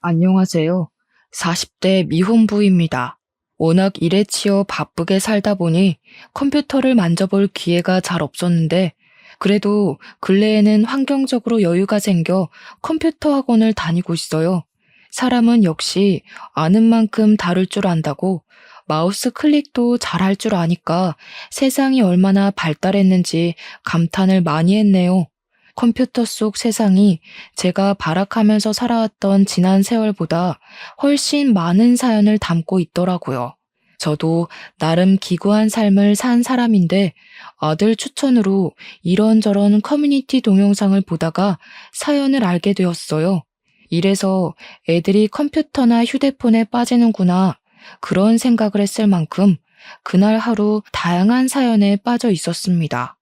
안녕하세요. 40대 미혼부입니다. 워낙 일에 치여 바쁘게 살다 보니 컴퓨터를 만져볼 기회가 잘 없었는데, 그래도 근래에는 환경적으로 여유가 생겨 컴퓨터 학원을 다니고 있어요. 사람은 역시 아는 만큼 다룰 줄 안다고, 마우스 클릭도 잘할 줄 아니까 세상이 얼마나 발달했는지 감탄을 많이 했네요. 컴퓨터 속 세상이 제가 발악하면서 살아왔던 지난 세월보다 훨씬 많은 사연을 담고 있더라고요. 저도 나름 기구한 삶을 산 사람인데, 아들 추천으로 이런저런 커뮤니티 동영상을 보다가 사연을 알게 되었어요. 이래서 애들이 컴퓨터나 휴대폰에 빠지는구나, 그런 생각을 했을 만큼 그날 하루 다양한 사연에 빠져 있었습니다.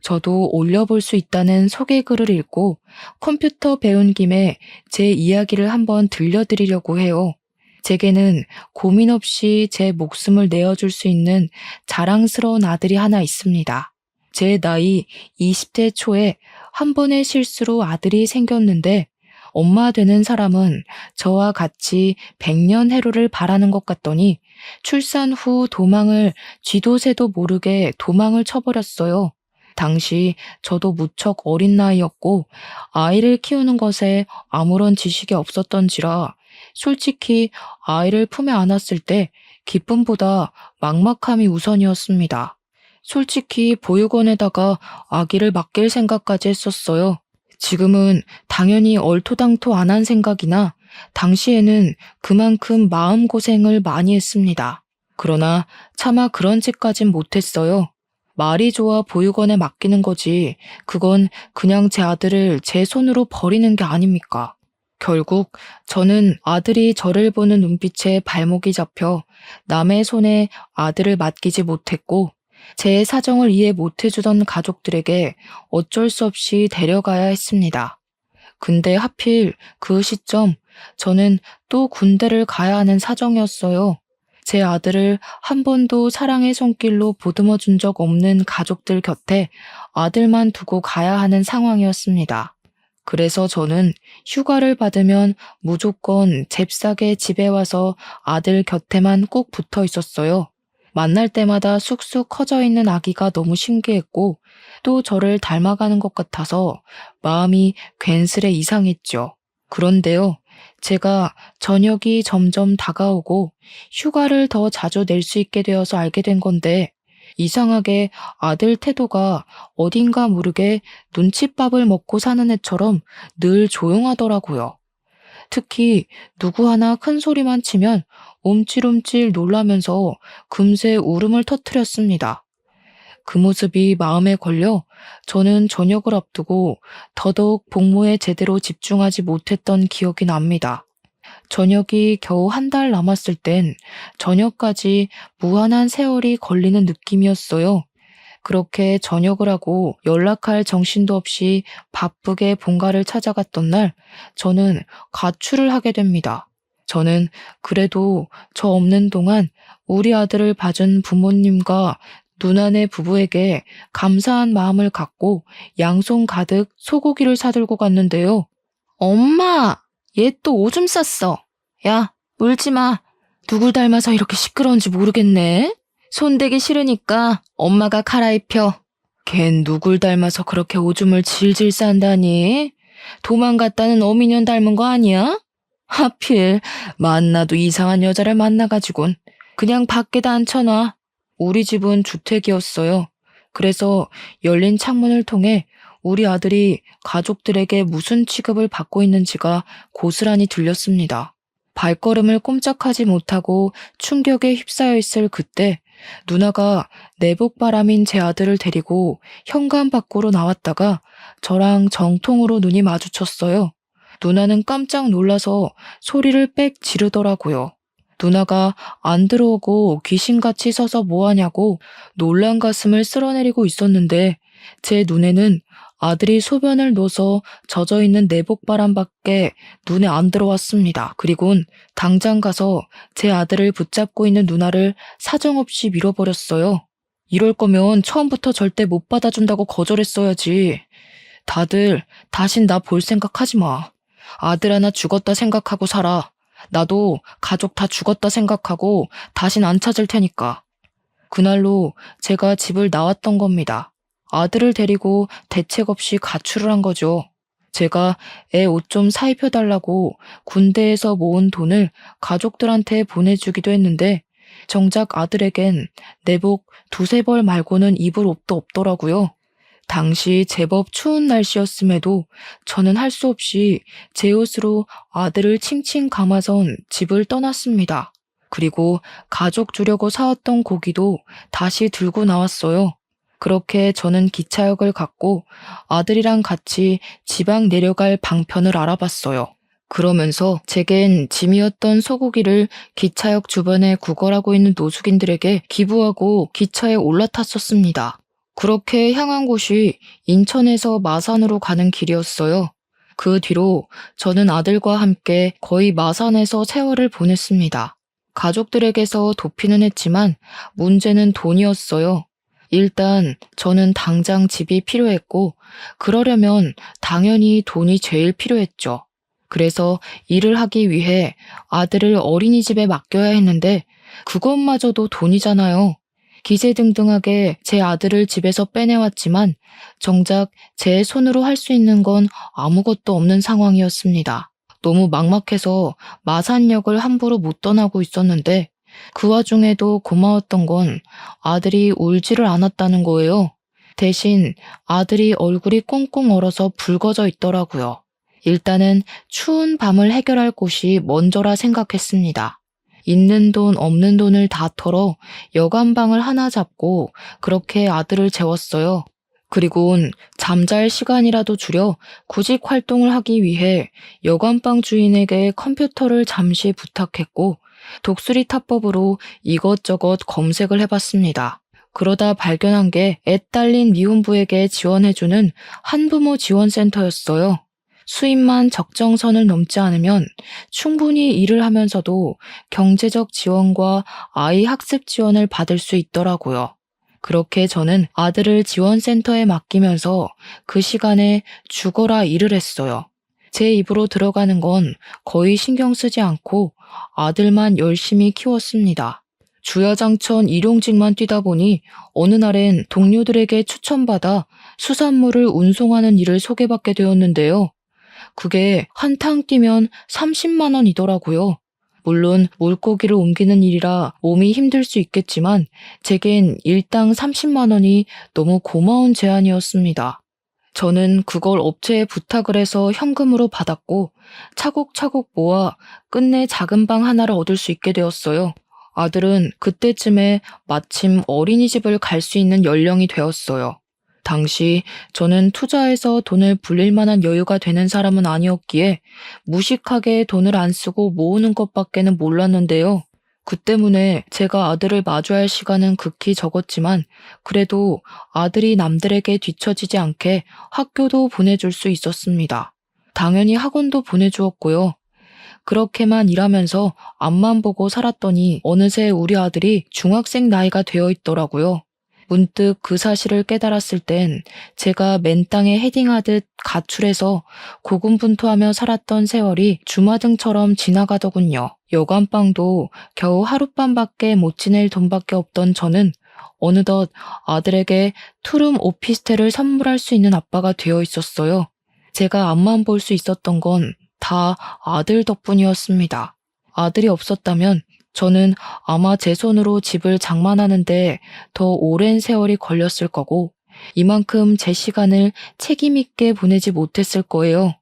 저도 올려볼 수 있다는 소개글을 읽고 컴퓨터 배운 김에 제 이야기를 한번 들려드리려고 해요. 제게는 고민 없이 제 목숨을 내어줄 수 있는 자랑스러운 아들이 하나 있습니다. 제 나이 20대 초에 한 번의 실수로 아들이 생겼는데, 엄마 되는 사람은 저와 같이 100년 해로를 바라는 것 같더니 출산 후 도망을 쥐도 새도 모르게 도망을 쳐버렸어요. 당시 저도 무척 어린 나이였고 아이를 키우는 것에 아무런 지식이 없었던지라, 솔직히 아이를 품에 안았을 때 기쁨보다 막막함이 우선이었습니다. 솔직히 보육원에다가 아기를 맡길 생각까지 했었어요. 지금은 당연히 얼토당토 안 한 생각이나 당시에는 그만큼 마음고생을 많이 했습니다. 그러나 차마 그런 짓까진 못했어요. 말이 좋아 보육원에 맡기는 거지, 그건 그냥 제 아들을 제 손으로 버리는 게 아닙니까? 결국 저는 아들이 저를 보는 눈빛에 발목이 잡혀 남의 손에 아들을 맡기지 못했고, 제 사정을 이해 못해주던 가족들에게 어쩔 수 없이 데려가야 했습니다. 근데 하필 그 시점 저는 또 군대를 가야 하는 사정이었어요. 제 아들을 한 번도 사랑의 손길로 보듬어 준 적 없는 가족들 곁에 아들만 두고 가야 하는 상황이었습니다. 그래서 저는 휴가를 받으면 무조건 잽싸게 집에 와서 아들 곁에만 꼭 붙어 있었어요. 만날 때마다 쑥쑥 커져 있는 아기가 너무 신기했고, 또 저를 닮아가는 것 같아서 마음이 괜스레 이상했죠. 그런데요, 제가 저녁이 점점 다가오고 휴가를 더 자주 낼 수 있게 되어서 알게 된 건데, 이상하게 아들 태도가 어딘가 모르게 눈칫밥을 먹고 사는 애처럼 늘 조용하더라고요. 특히 누구 하나 큰 소리만 치면 움찔움찔 놀라면서 금세 울음을 터뜨렸습니다. 그 모습이 마음에 걸려 저는 저녁을 앞두고 더더욱 복무에 제대로 집중하지 못했던 기억이 납니다. 저녁이 겨우 한 달 남았을 땐 저녁까지 무한한 세월이 걸리는 느낌이었어요. 그렇게 저녁을 하고 연락할 정신도 없이 바쁘게 본가를 찾아갔던 날, 저는 가출을 하게 됩니다. 저는 그래도 저 없는 동안 우리 아들을 봐준 부모님과 누나네 부부에게 감사한 마음을 갖고 양손 가득 소고기를 사들고 갔는데요. 엄마! 얘 또 오줌 쌌어. 야, 울지 마. 누굴 닮아서 이렇게 시끄러운지 모르겠네. 손대기 싫으니까 엄마가 갈아입혀. 걘 누굴 닮아서 그렇게 오줌을 질질 싼다니? 도망갔다는 어미년 닮은 거 아니야? 하필 만나도 이상한 여자를 만나가지곤 그냥 밖에다 앉혀놔. 우리 집은 주택이었어요. 그래서 열린 창문을 통해 우리 아들이 가족들에게 무슨 취급을 받고 있는지가 고스란히 들렸습니다. 발걸음을 꼼짝하지 못하고 충격에 휩싸여 있을 그때, 누나가 내복 바람인 제 아들을 데리고 현관 밖으로 나왔다가 저랑 정통으로 눈이 마주쳤어요. 누나는 깜짝 놀라서 소리를 빽 지르더라고요. 누나가 안 들어오고 귀신같이 서서 뭐하냐고 놀란 가슴을 쓸어내리고 있었는데, 제 눈에는 아들이 소변을 넣어서 젖어있는 내복바람밖에 눈에 안 들어왔습니다. 그리곤 당장 가서 제 아들을 붙잡고 있는 누나를 사정없이 밀어버렸어요. 이럴 거면 처음부터 절대 못 받아준다고 거절했어야지. 다들 다신 나 볼 생각 하지 마. 아들 하나 죽었다 생각하고 살아. 나도 가족 다 죽었다 생각하고 다신 안 찾을 테니까. 그날로 제가 집을 나왔던 겁니다. 아들을 데리고 대책 없이 가출을 한 거죠. 제가 애 옷 좀 사입혀달라고 군대에서 모은 돈을 가족들한테 보내주기도 했는데 정작 아들에겐 내복 두세 벌 말고는 입을 옷도 없더라고요. 당시 제법 추운 날씨였음에도 저는 할 수 없이 제 옷으로 아들을 칭칭 감아선 집을 떠났습니다. 그리고 가족 주려고 사왔던 고기도 다시 들고 나왔어요. 그렇게 저는 기차역을 갔고 아들이랑 같이 지방 내려갈 방편을 알아봤어요. 그러면서 제겐 짐이었던 소고기를 기차역 주변에 구걸하고 있는 노숙인들에게 기부하고 기차에 올라탔었습니다. 그렇게 향한 곳이 인천에서 마산으로 가는 길이었어요. 그 뒤로 저는 아들과 함께 거의 마산에서 세월을 보냈습니다. 가족들에게서 도피는 했지만 문제는 돈이었어요. 일단 저는 당장 집이 필요했고 그러려면 당연히 돈이 제일 필요했죠. 그래서 일을 하기 위해 아들을 어린이집에 맡겨야 했는데 그것마저도 돈이잖아요. 기세등등하게 제 아들을 집에서 빼내왔지만 정작 제 손으로 할 수 있는 건 아무것도 없는 상황이었습니다. 너무 막막해서 마산역을 함부로 못 떠나고 있었는데 그 와중에도 고마웠던 건 아들이 울지를 않았다는 거예요. 대신 아들이 얼굴이 꽁꽁 얼어서 붉어져 있더라고요. 일단은 추운 밤을 해결할 곳이 먼저라 생각했습니다. 있는 돈 없는 돈을 다 털어 여관방을 하나 잡고 그렇게 아들을 재웠어요. 그리곤 잠잘 시간이라도 줄여 구직 활동을 하기 위해 여관방 주인에게 컴퓨터를 잠시 부탁했고 독수리 타법으로 이것저것 검색을 해봤습니다. 그러다 발견한 게 애 딸린 미혼부에게 지원해주는 한부모 지원센터였어요. 수입만 적정선을 넘지 않으면 충분히 일을 하면서도 경제적 지원과 아이 학습 지원을 받을 수 있더라고요. 그렇게 저는 아들을 지원센터에 맡기면서 그 시간에 죽어라 일을 했어요. 제 입으로 들어가는 건 거의 신경 쓰지 않고 아들만 열심히 키웠습니다. 주야장천 일용직만 뛰다 보니 어느 날엔 동료들에게 추천받아 수산물을 운송하는 일을 소개받게 되었는데요. 그게 한탕 뛰면 30만 원이더라고요. 물론 물고기를 옮기는 일이라 몸이 힘들 수 있겠지만 제겐 일당 30만 원이 너무 고마운 제안이었습니다. 저는 그걸 업체에 부탁을 해서 현금으로 받았고 차곡차곡 모아 끝내 작은 방 하나를 얻을 수 있게 되었어요. 아들은 그때쯤에 마침 어린이집을 갈 수 있는 연령이 되었어요. 당시 저는 투자해서 돈을 불릴 만한 여유가 되는 사람은 아니었기에 무식하게 돈을 안 쓰고 모으는 것밖에는 몰랐는데요. 그 때문에 제가 아들을 마주할 시간은 극히 적었지만 그래도 아들이 남들에게 뒤처지지 않게 학교도 보내줄 수 있었습니다. 당연히 학원도 보내주었고요. 그렇게만 일하면서 앞만 보고 살았더니 어느새 우리 아들이 중학생 나이가 되어 있더라고요. 문득 그 사실을 깨달았을 땐 제가 맨 땅에 헤딩하듯 가출해서 고군분투하며 살았던 세월이 주마등처럼 지나가더군요. 여관방도 겨우 하룻밤밖에 못 지낼 돈밖에 없던 저는 어느덧 아들에게 투룸 오피스텔을 선물할 수 있는 아빠가 되어 있었어요. 제가 앞만 볼 수 있었던 건 다 아들 덕분이었습니다. 아들이 없었다면 저는 아마 제 손으로 집을 장만하는데 더 오랜 세월이 걸렸을 거고 이만큼 제 시간을 책임 있게 보내지 못했을 거예요.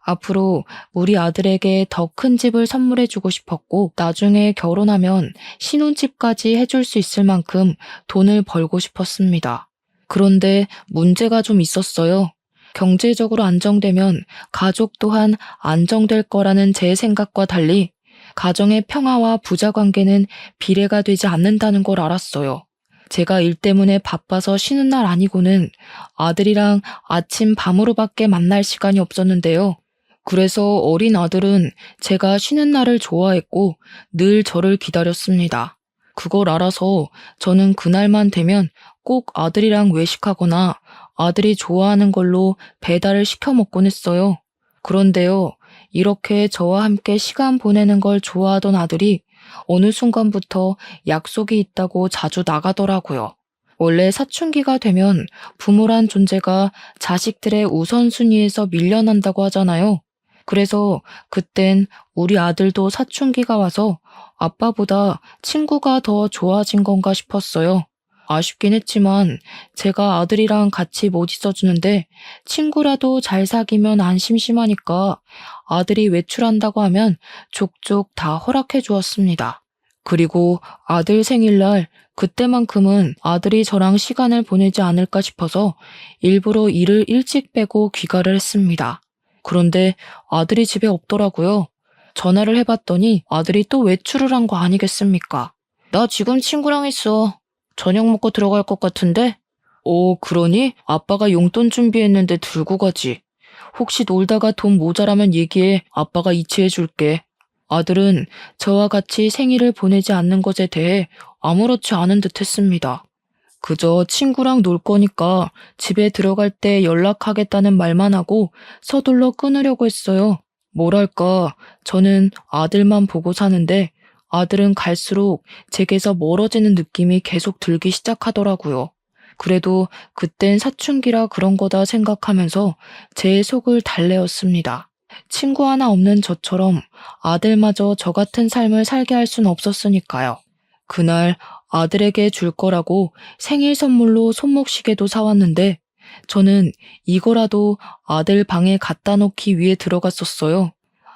앞으로 우리 아들에게 더 큰 집을 선물해주고 싶었고 나중에 결혼하면 신혼집까지 해줄 수 있을 만큼 돈을 벌고 싶었습니다. 그런데 문제가 좀 있었어요. 경제적으로 안정되면 가족 또한 안정될 거라는 제 생각과 달리 가정의 평화와 부자 관계는 비례가 되지 않는다는 걸 알았어요. 제가 일 때문에 바빠서 쉬는 날 아니고는 아들이랑 아침 밤으로밖에 만날 시간이 없었는데요. 그래서 어린 아들은 제가 쉬는 날을 좋아했고 늘 저를 기다렸습니다. 그걸 알아서 저는 그날만 되면 꼭 아들이랑 외식하거나 아들이 좋아하는 걸로 배달을 시켜 먹곤 했어요. 그런데요, 이렇게 저와 함께 시간 보내는 걸 좋아하던 아들이 어느 순간부터 약속이 있다고 자주 나가더라고요. 원래 사춘기가 되면 부모란 존재가 자식들의 우선순위에서 밀려난다고 하잖아요. 그래서 그땐 우리 아들도 사춘기가 와서 아빠보다 친구가 더 좋아진 건가 싶었어요. 아쉽긴 했지만 제가 아들이랑 같이 못 있어주는데 친구라도 잘 사귀면 안 심심하니까 아들이 외출한다고 하면 족족 다 허락해 주었습니다. 그리고 아들 생일날 그때만큼은 아들이 저랑 시간을 보내지 않을까 싶어서 일부러 일을 일찍 빼고 귀가를 했습니다. 그런데 아들이 집에 없더라고요. 전화를 해봤더니 아들이 또 외출을 한 거 아니겠습니까? 나 지금 친구랑 있어. 저녁 먹고 들어갈 것 같은데? 그러니? 아빠가 용돈 준비했는데 들고 가지. 혹시 놀다가 돈 모자라면 얘기해. 아빠가 이체해 줄게. 아들은 저와 같이 생일을 보내지 않는 것에 대해 아무렇지 않은 듯 했습니다. 그저 친구랑 놀 거니까 집에 들어갈 때 연락하겠다는 말만 하고 서둘러 끊으려고 했어요. 뭐랄까, 저는 아들만 보고 사는데 아들은 갈수록 제게서 멀어지는 느낌이 계속 들기 시작하더라고요. 그래도 그땐 사춘기라 그런 거다 생각하면서 제 속을 달래었습니다. 친구 하나 없는 저처럼 아들마저 저 같은 삶을 살게 할 순 없었으니까요. 그날 아들에게 줄 거라고 생일 선물로 손목시계도 사왔는데 저는 이거라도 아들 방에 갖다 놓기 위해 들어갔었어요.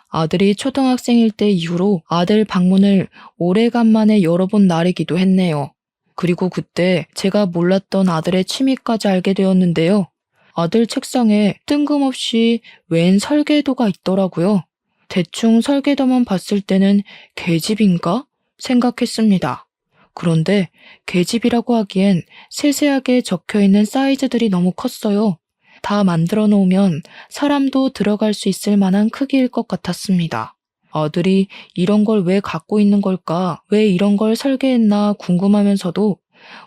아들이 초등학생일 때 이후로 아들 방문을 오래간만에 열어본 날이기도 했네요. 그리고 그때 제가 몰랐던 아들의 취미까지 알게 되었는데요. 아들 책상에 뜬금없이 웬 설계도가 있더라고요. 대충 설계도만 봤을 때는 계집인가 생각했습니다. 그런데 계집이라고 하기엔 세세하게 적혀있는 사이즈들이 너무 컸어요. 다 만들어 놓으면 사람도 들어갈 수 있을 만한 크기일 것 같았습니다. 아들이 이런 걸 왜 갖고 있는 걸까? 왜 이런 걸 설계했나 궁금하면서도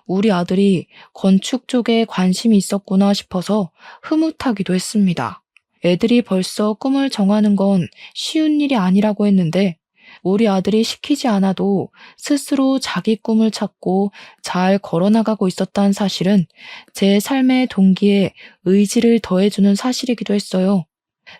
우리 아들이 건축 쪽에 관심이 있었구나 싶어서 흐뭇하기도 했습니다. 애들이 벌써 꿈을 정하는 건 쉬운 일이 아니라고 했는데 우리 아들이 시키지 않아도 스스로 자기 꿈을 찾고 잘 걸어나가고 있었다는 사실은 제 삶의 동기에 의지를 더해주는 사실이기도 했어요.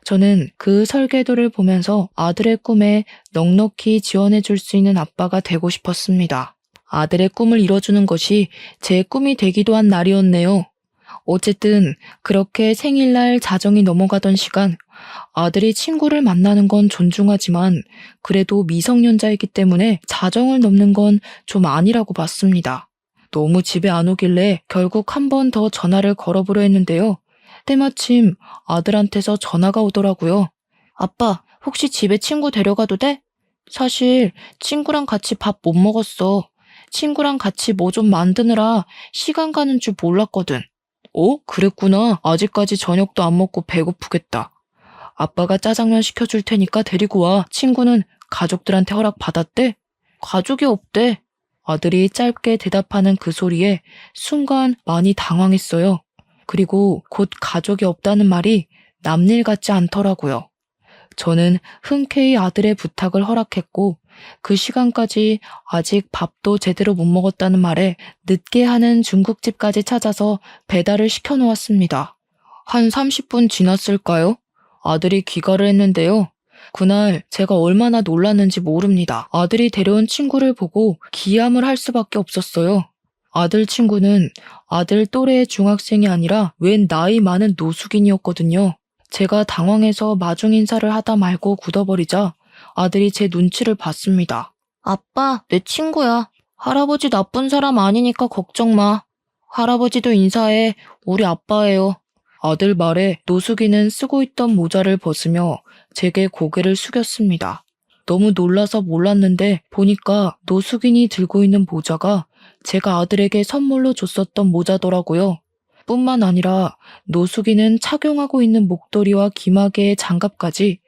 저는 그 설계도를 보면서 아들의 꿈에 넉넉히 지원해 줄 수 있는 아빠가 되고 싶었습니다. 아들의 꿈을 이뤄주는 것이 제 꿈이 되기도 한 날이었네요. 어쨌든 그렇게 생일날 자정이 넘어가던 시간, 아들이 친구를 만나는 건 존중하지만 그래도 미성년자이기 때문에 자정을 넘는 건 좀 아니라고 봤습니다. 너무 집에 안 오길래 결국 한 번 더 전화를 걸어보려 했는데요. 때마침 아들한테서 전화가 오더라고요. 아빠, 혹시 집에 친구 데려가도 돼? 사실 친구랑 같이 밥 못 먹었어. 친구랑 같이 뭐 좀 만드느라 시간 가는 줄 몰랐거든. 그랬구나. 아직까지 저녁도 안 먹고 배고프겠다. 아빠가 짜장면 시켜줄 테니까 데리고 와. 친구는 가족들한테 허락 받았대? 가족이 없대. 아들이 짧게 대답하는 그 소리에 순간 많이 당황했어요. 그리고 곧 가족이 없다는 말이 남일 같지 않더라고요. 저는 흔쾌히 아들의 부탁을 허락했고 그 시간까지 아직 밥도 제대로 못 먹었다는 말에 늦게 하는 중국집까지 찾아서 배달을 시켜놓았습니다. 한 30분 지났을까요? 아들이 귀가를 했는데요. 그날 제가 얼마나 놀랐는지 모릅니다. 아들이 데려온 친구를 보고 기함을 할 수밖에 없었어요. 아들 친구는 아들 또래의 중학생이 아니라 웬 나이 많은 노숙인이었거든요. 제가 당황해서 마중 인사를 하다 말고 굳어버리자 아들이 제 눈치를 봤습니다. 아빠, 내 친구야. 할아버지 나쁜 사람 아니니까 걱정 마. 할아버지도 인사해. 우리 아빠예요. 아들 말에 노숙인은 쓰고 있던 모자를 벗으며 제게 고개를 숙였습니다. 너무 놀라서 몰랐는데 보니까 노숙인이 들고 있는 모자가 제가 아들에게 선물로 줬었던 모자더라고요. 뿐만 아니라 노숙인은 착용하고 있는 목도리와 귀마개의 장갑까지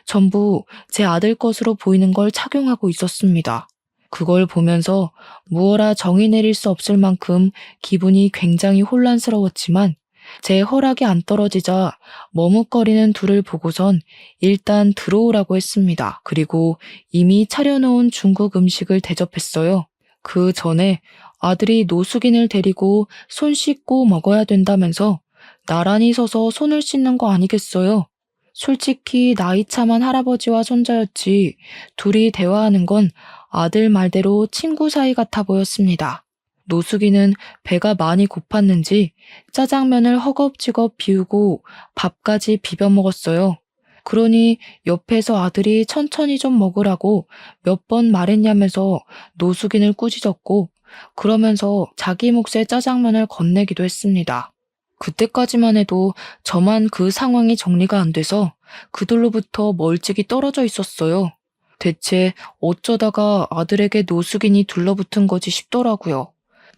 전부 제 아들 것으로 보이는 걸 착용하고 있었습니다. 그걸 보면서 무어라 정의 내릴 수 없을 만큼 기분이 굉장히 혼란스러웠지만 제 허락이 안 떨어지자 머뭇거리는 둘을 보고선 일단 들어오라고 했습니다. 그리고 이미 차려놓은 중국 음식을 대접했어요. 그 전에 아들이 노숙인을 데리고 손 씻고 먹어야 된다면서 나란히 서서 손을 씻는 거 아니겠어요? 솔직히 나이 참한 할아버지와 손자였지 둘이 대화하는 건 아들 말대로 친구 사이 같아 보였습니다. 노숙이는 배가 많이 고팠는지 짜장면을 허겁지겁 비우고 밥까지 비벼 먹었어요. 그러니 옆에서 아들이 천천히 좀 먹으라고 몇 번 말했냐면서 노숙인을 꾸짖었고 그러면서 자기 몫의 짜장면을 건네기도 했습니다. 그때까지만 해도 저만 그 상황이 정리가 안 돼서 그들로부터 멀찍이 떨어져 있었어요. 대체 어쩌다가 아들에게 노숙인이 둘러붙은 거지 싶더라고요.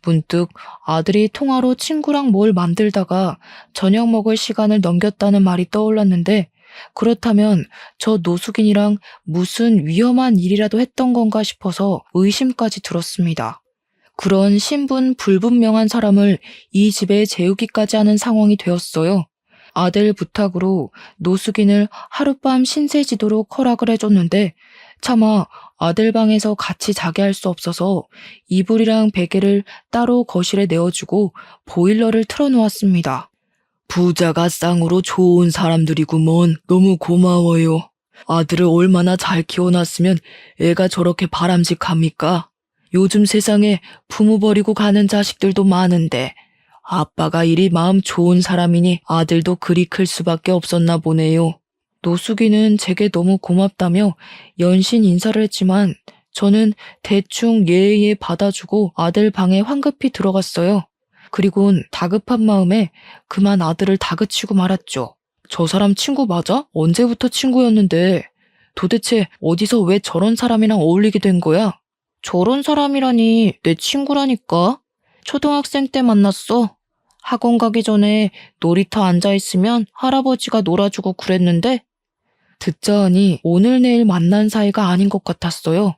문득 아들이 통화로 친구랑 뭘 만들다가 저녁 먹을 시간을 넘겼다는 말이 떠올랐는데 그렇다면 저 노숙인이랑 무슨 위험한 일이라도 했던 건가 싶어서 의심까지 들었습니다. 그런 신분 불분명한 사람을 이 집에 재우기까지 하는 상황이 되었어요. 아들 부탁으로 노숙인을 하룻밤 신세지도록 허락을 해줬는데 차마 아들 방에서 같이 자게 할 수 없어서 이불이랑 베개를 따로 거실에 내어주고 보일러를 틀어놓았습니다. 부자가 쌍으로 좋은 사람들이구먼. 너무 고마워요. 아들을 얼마나 잘 키워놨으면 애가 저렇게 바람직합니까? 요즘 세상에 부모 버리고 가는 자식들도 많은데 아빠가 이리 마음 좋은 사람이니 아들도 그리 클 수밖에 없었나 보네요. 노숙이는 제게 너무 고맙다며 연신 인사를 했지만 저는 대충 예의에 받아주고 아들 방에 황급히 들어갔어요. 그리곤 다급한 마음에 그만 아들을 다그치고 말았죠. 저 사람 친구 맞아? 언제부터 친구였는데 도대체 어디서 왜 저런 사람이랑 어울리게 된 거야? 저런 사람이라니 내 친구라니까. 초등학생 때 만났어. 학원 가기 전에 놀이터 앉아있으면 할아버지가 놀아주고 그랬는데 듣자 하니 오늘 내일 만난 사이가 아닌 것 같았어요.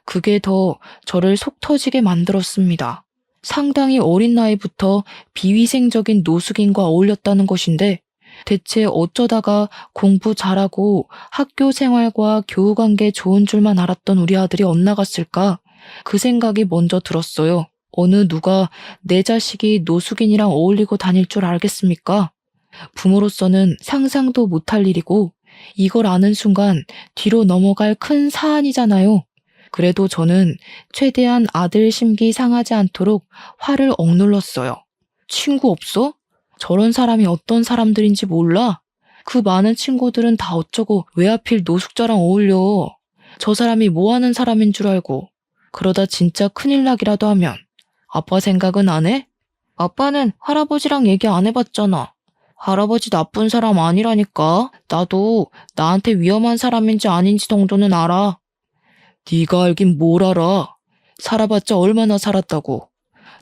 그게 더 저를 속 터지게 만들었습니다. 상당히 어린 나이부터 비위생적인 노숙인과 어울렸다는 것인데 대체 어쩌다가 공부 잘하고 학교 생활과 교우관계 좋은 줄만 알았던 우리 아들이 엇나갔을까? 그 생각이 먼저 들었어요. 어느 누가 내 자식이 노숙인이랑 어울리고 다닐 줄 알겠습니까? 부모로서는 상상도 못할 일이고 이걸 아는 순간 뒤로 넘어갈 큰 사안이잖아요. 그래도 저는 최대한 아들 심기 상하지 않도록 화를 억눌렀어요. 친구 없어? 저런 사람이 어떤 사람들인지 몰라? 그 많은 친구들은 다 어쩌고 왜 하필 노숙자랑 어울려? 저 사람이 뭐 하는 사람인 줄 알고. 그러다 진짜 큰일 나기라도 하면 아빠 생각은 안 해? 아빠는 할아버지랑 얘기 안 해봤잖아. 할아버지 나쁜 사람 아니라니까. 나도 나한테 위험한 사람인지 아닌지 정도는 알아. 네가 알긴 뭘 알아. 살아봤자 얼마나 살았다고.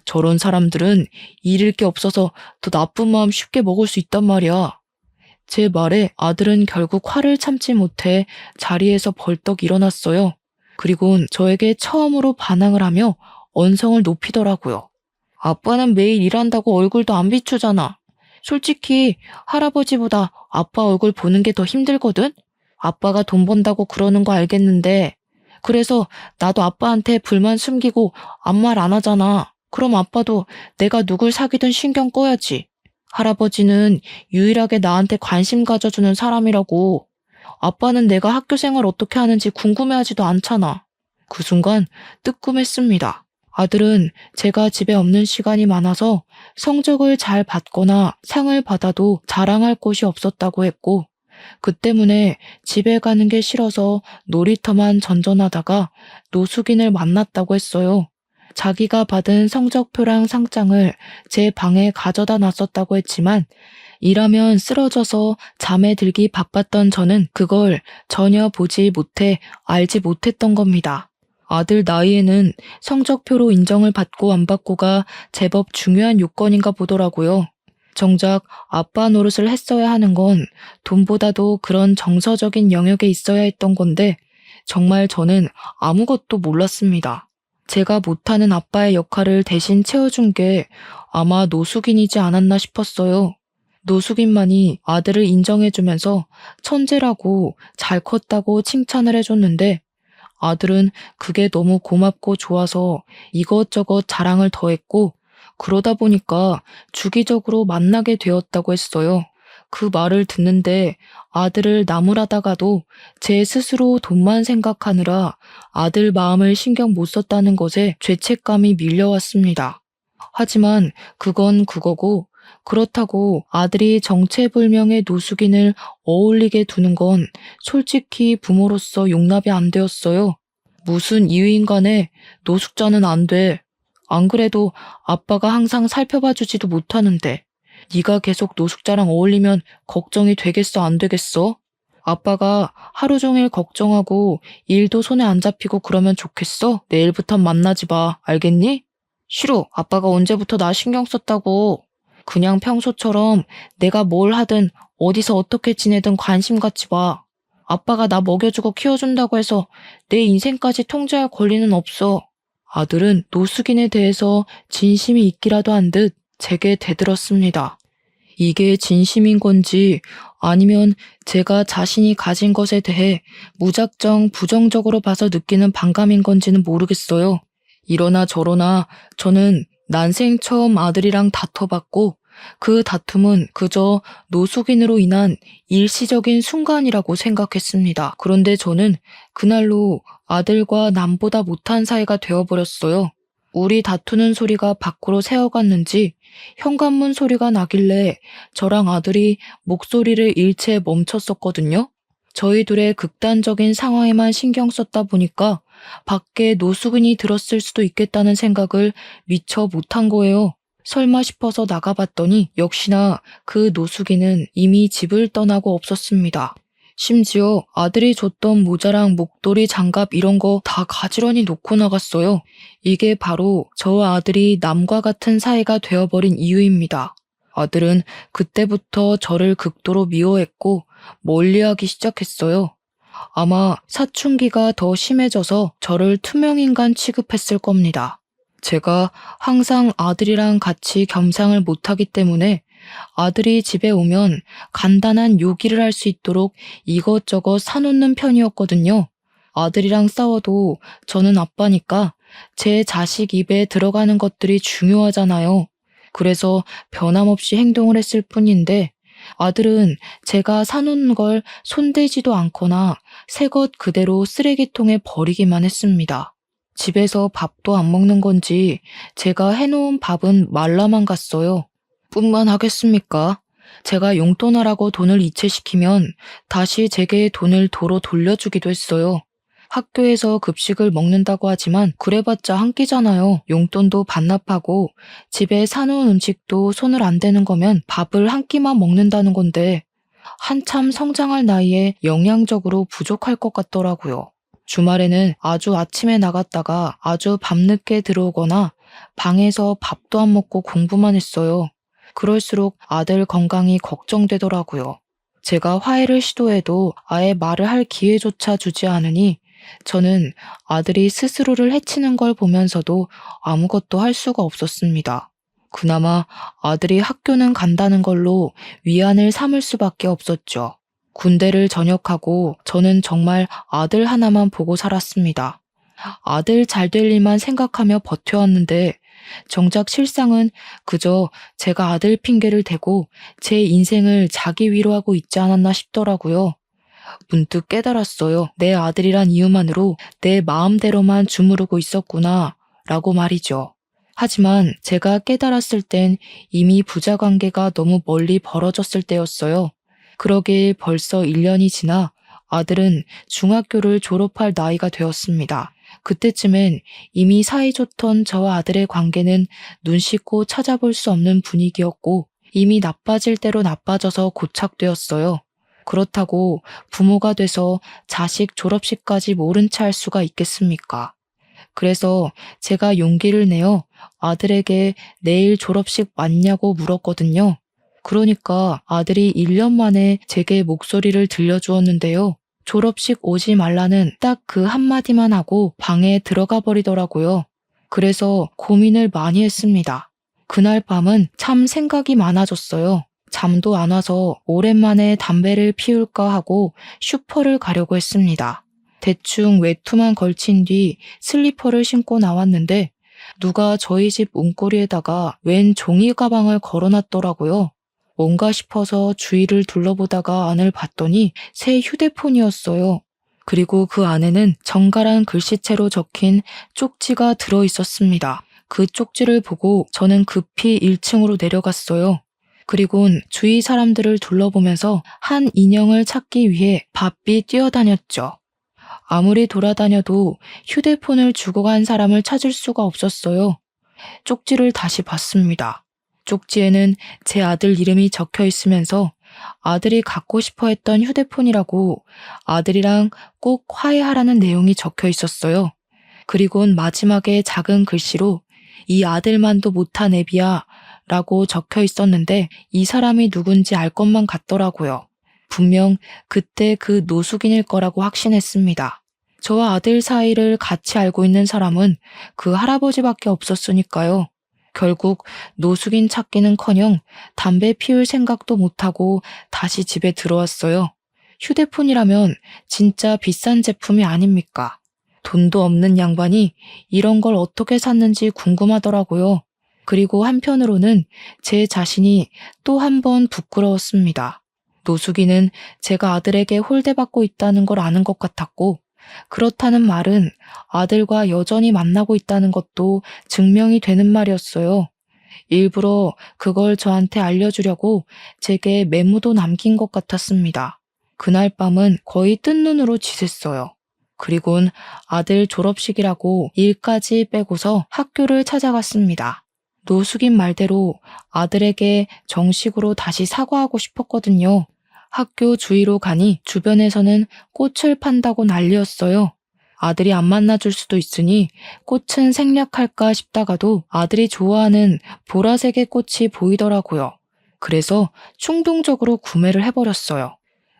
저런 사람들은 잃을 게 없어서 더 나쁜 마음 쉽게 먹을 수 있단 말이야. 제 말에 아들은 결국 화를 참지 못해 자리에서 벌떡 일어났어요. 그리곤 저에게 처음으로 반항을 하며 언성을 높이더라고요. 아빠는 매일 일한다고 얼굴도 안 비추잖아. 솔직히 할아버지보다 아빠 얼굴 보는 게 더 힘들거든? 아빠가 돈 번다고 그러는 거 알겠는데 그래서 나도 아빠한테 불만 숨기고 아무 말 안 하잖아. 그럼 아빠도 내가 누굴 사귀든 신경 꺼야지. 할아버지는 유일하게 나한테 관심 가져주는 사람이라고. 아빠는 내가 학교 생활 어떻게 하는지 궁금해하지도 않잖아. 그 순간 뜨끔했습니다. 아들은 제가 집에 없는 시간이 많아서 성적을 잘 받거나 상을 받아도 자랑할 곳이 없었다고 했고 그 때문에 집에 가는 게 싫어서 놀이터만 전전하다가 노숙인을 만났다고 했어요. 자기가 받은 성적표랑 상장을 제 방에 가져다 놨었다고 했지만 일하면 쓰러져서 잠에 들기 바빴던 저는 그걸 전혀 보지 못해 알지 못했던 겁니다. 아들 나이에는 성적표로 인정을 받고 안 받고가 제법 중요한 요건인가 보더라고요. 정작 아빠 노릇을 했어야 하는 건 돈보다도 그런 정서적인 영역에 있어야 했던 건데 정말 저는 아무것도 몰랐습니다. 제가 못하는 아빠의 역할을 대신 채워준 게 아마 노숙인이지 않았나 싶었어요. 노숙인만이 아들을 인정해주면서 천재라고 잘 컸다고 칭찬을 해줬는데 아들은 그게 너무 고맙고 좋아서 이것저것 자랑을 더했고 그러다 보니까 주기적으로 만나게 되었다고 했어요. 그 말을 듣는데 아들을 나무라다가도 제 스스로 돈만 생각하느라 아들 마음을 신경 못 썼다는 것에 죄책감이 밀려왔습니다. 하지만 그건 그거고 그렇다고 아들이 정체불명의 노숙인을 어울리게 두는 건 솔직히 부모로서 용납이 안 되었어요. 무슨 이유인 간에 노숙자는 안 돼. 안 그래도 아빠가 항상 살펴봐주지도 못하는데 네가 계속 노숙자랑 어울리면 걱정이 되겠어 안 되겠어? 아빠가 하루 종일 걱정하고 일도 손에 안 잡히고 그러면 좋겠어? 내일부턴 만나지 마. 알겠니? 싫어. 아빠가 언제부터 나 신경 썼다고. 그냥 평소처럼 내가 뭘 하든 어디서 어떻게 지내든 관심 갖지 마. 아빠가 나 먹여주고 키워준다고 해서 내 인생까지 통제할 권리는 없어. 아들은 노숙인에 대해서 진심이 있기라도 한 듯 제게 대들었습니다. 이게 진심인 건지 아니면 제가 자신이 가진 것에 대해 무작정 부정적으로 봐서 느끼는 반감인 건지는 모르겠어요. 이러나 저러나 저는 난생 처음 아들이랑 다퉈봤고 그 다툼은 그저 노숙인으로 인한 일시적인 순간이라고 생각했습니다. 그런데 저는 그날로 아들과 남보다 못한 사이가 되어버렸어요. 우리 다투는 소리가 밖으로 새어갔는지 현관문 소리가 나길래 저랑 아들이 목소리를 일체 멈췄었거든요. 저희 둘의 극단적인 상황에만 신경 썼다 보니까 밖에 노숙인이 들었을 수도 있겠다는 생각을 미처 못한 거예요. 설마 싶어서 나가봤더니 역시나 그 노숙인은 이미 집을 떠나고 없었습니다. 심지어 아들이 줬던 모자랑 목도리, 장갑 이런 거 다 가지런히 놓고 나갔어요. 이게 바로 저와 아들이 남과 같은 사이가 되어버린 이유입니다. 아들은 그때부터 저를 극도로 미워했고 멀리하기 시작했어요. 아마 사춘기가 더 심해져서 저를 투명인간 취급했을 겁니다. 제가 항상 아들이랑 같이 겸상을 못하기 때문에 아들이 집에 오면 간단한 요기를 할 수 있도록 이것저것 사놓는 편이었거든요. 아들이랑 싸워도 저는 아빠니까 제 자식 입에 들어가는 것들이 중요하잖아요. 그래서 변함없이 행동을 했을 뿐인데 아들은 제가 사놓은 걸 손대지도 않거나 새 것 그대로 쓰레기통에 버리기만 했습니다. 집에서 밥도 안 먹는 건지 제가 해놓은 밥은 말라만 갔어요. 뿐만 하겠습니까? 제가 용돈하라고 돈을 이체시키면 다시 제게 돈을 도로 돌려주기도 했어요. 학교에서 급식을 먹는다고 하지만 그래봤자 한 끼잖아요. 용돈도 반납하고 집에 사놓은 음식도 손을 안 대는 거면 밥을 한 끼만 먹는다는 건데 한참 성장할 나이에 영양적으로 부족할 것 같더라고요. 주말에는 아주 아침에 나갔다가 아주 밤늦게 들어오거나 방에서 밥도 안 먹고 공부만 했어요. 그럴수록 아들 건강이 걱정되더라고요. 제가 화해를 시도해도 아예 말을 할 기회조차 주지 않으니 저는 아들이 스스로를 해치는 걸 보면서도 아무것도 할 수가 없었습니다. 그나마 아들이 학교는 간다는 걸로 위안을 삼을 수밖에 없었죠. 군대를 전역하고 저는 정말 아들 하나만 보고 살았습니다. 아들 잘 될 일만 생각하며 버텨왔는데 정작 실상은 그저 제가 아들 핑계를 대고 제 인생을 자기 위로하고 있지 않았나 싶더라고요. 문득 깨달았어요. 내 아들이란 이유만으로 내 마음대로만 주무르고 있었구나 라고 말이죠. 하지만 제가 깨달았을 땐 이미 부자 관계가 너무 멀리 벌어졌을 때였어요. 그러길 벌써 1년이 지나 아들은 중학교를 졸업할 나이가 되었습니다. 그때쯤엔 이미 사이좋던 저와 아들의 관계는 눈 씻고 찾아볼 수 없는 분위기였고 이미 나빠질 대로 나빠져서 고착되었어요. 그렇다고 부모가 돼서 자식 졸업식까지 모른 채 할 수가 있겠습니까? 그래서 제가 용기를 내어 아들에게 내일 졸업식 맞냐고 물었거든요. 그러니까 아들이 1년 만에 제게 목소리를 들려주었는데요. 졸업식 오지 말라는 딱 그 한마디만 하고 방에 들어가 버리더라고요. 그래서 고민을 많이 했습니다. 그날 밤은 참 생각이 많아졌어요. 잠도 안 와서 오랜만에 담배를 피울까 하고 슈퍼를 가려고 했습니다. 대충 외투만 걸친 뒤 슬리퍼를 신고 나왔는데 누가 저희 집 문고리에다가 웬 종이 가방을 걸어놨더라고요. 뭔가 싶어서 주위를 둘러보다가 안을 봤더니 새 휴대폰이었어요. 그리고 그 안에는 정갈한 글씨체로 적힌 쪽지가 들어있었습니다. 그 쪽지를 보고 저는 급히 1층으로 내려갔어요. 그리곤 주위 사람들을 둘러보면서 한 인형을 찾기 위해 바삐 뛰어다녔죠. 아무리 돌아다녀도 휴대폰을 주고 간 사람을 찾을 수가 없었어요. 쪽지를 다시 봤습니다. 쪽지에는 제 아들 이름이 적혀 있으면서 아들이 갖고 싶어 했던 휴대폰이라고 아들이랑 꼭 화해하라는 내용이 적혀 있었어요. 그리곤 마지막에 작은 글씨로 이 아들만도 못한 애비야 라고 적혀 있었는데 이 사람이 누군지 알 것만 같더라고요. 분명 그때 그 노숙인일 거라고 확신했습니다. 저와 아들 사이를 같이 알고 있는 사람은 그 할아버지밖에 없었으니까요. 결국 노숙인 찾기는커녕 담배 피울 생각도 못하고 다시 집에 들어왔어요. 휴대폰이라면 진짜 비싼 제품이 아닙니까? 돈도 없는 양반이 이런 걸 어떻게 샀는지 궁금하더라고요. 그리고 한편으로는 제 자신이 또 한 번 부끄러웠습니다. 노숙인은 제가 아들에게 홀대받고 있다는 걸 아는 것 같았고, 그렇다는 말은 아들과 여전히 만나고 있다는 것도 증명이 되는 말이었어요. 일부러 그걸 저한테 알려주려고 제게 메모도 남긴 것 같았습니다. 그날 밤은 거의 뜬 눈으로 지샜어요. 그리곤 아들 졸업식이라고 일까지 빼고서 학교를 찾아갔습니다. 노숙인 말대로 아들에게 정식으로 다시 사과하고 싶었거든요. 학교 주위로 가니 주변에서는 꽃을 판다고 난리였어요. 아들이 안 만나줄 수도 있으니 꽃은 생략할까 싶다가도 아들이 좋아하는 보라색의 꽃이 보이더라고요. 그래서 충동적으로 구매를 해버렸어요.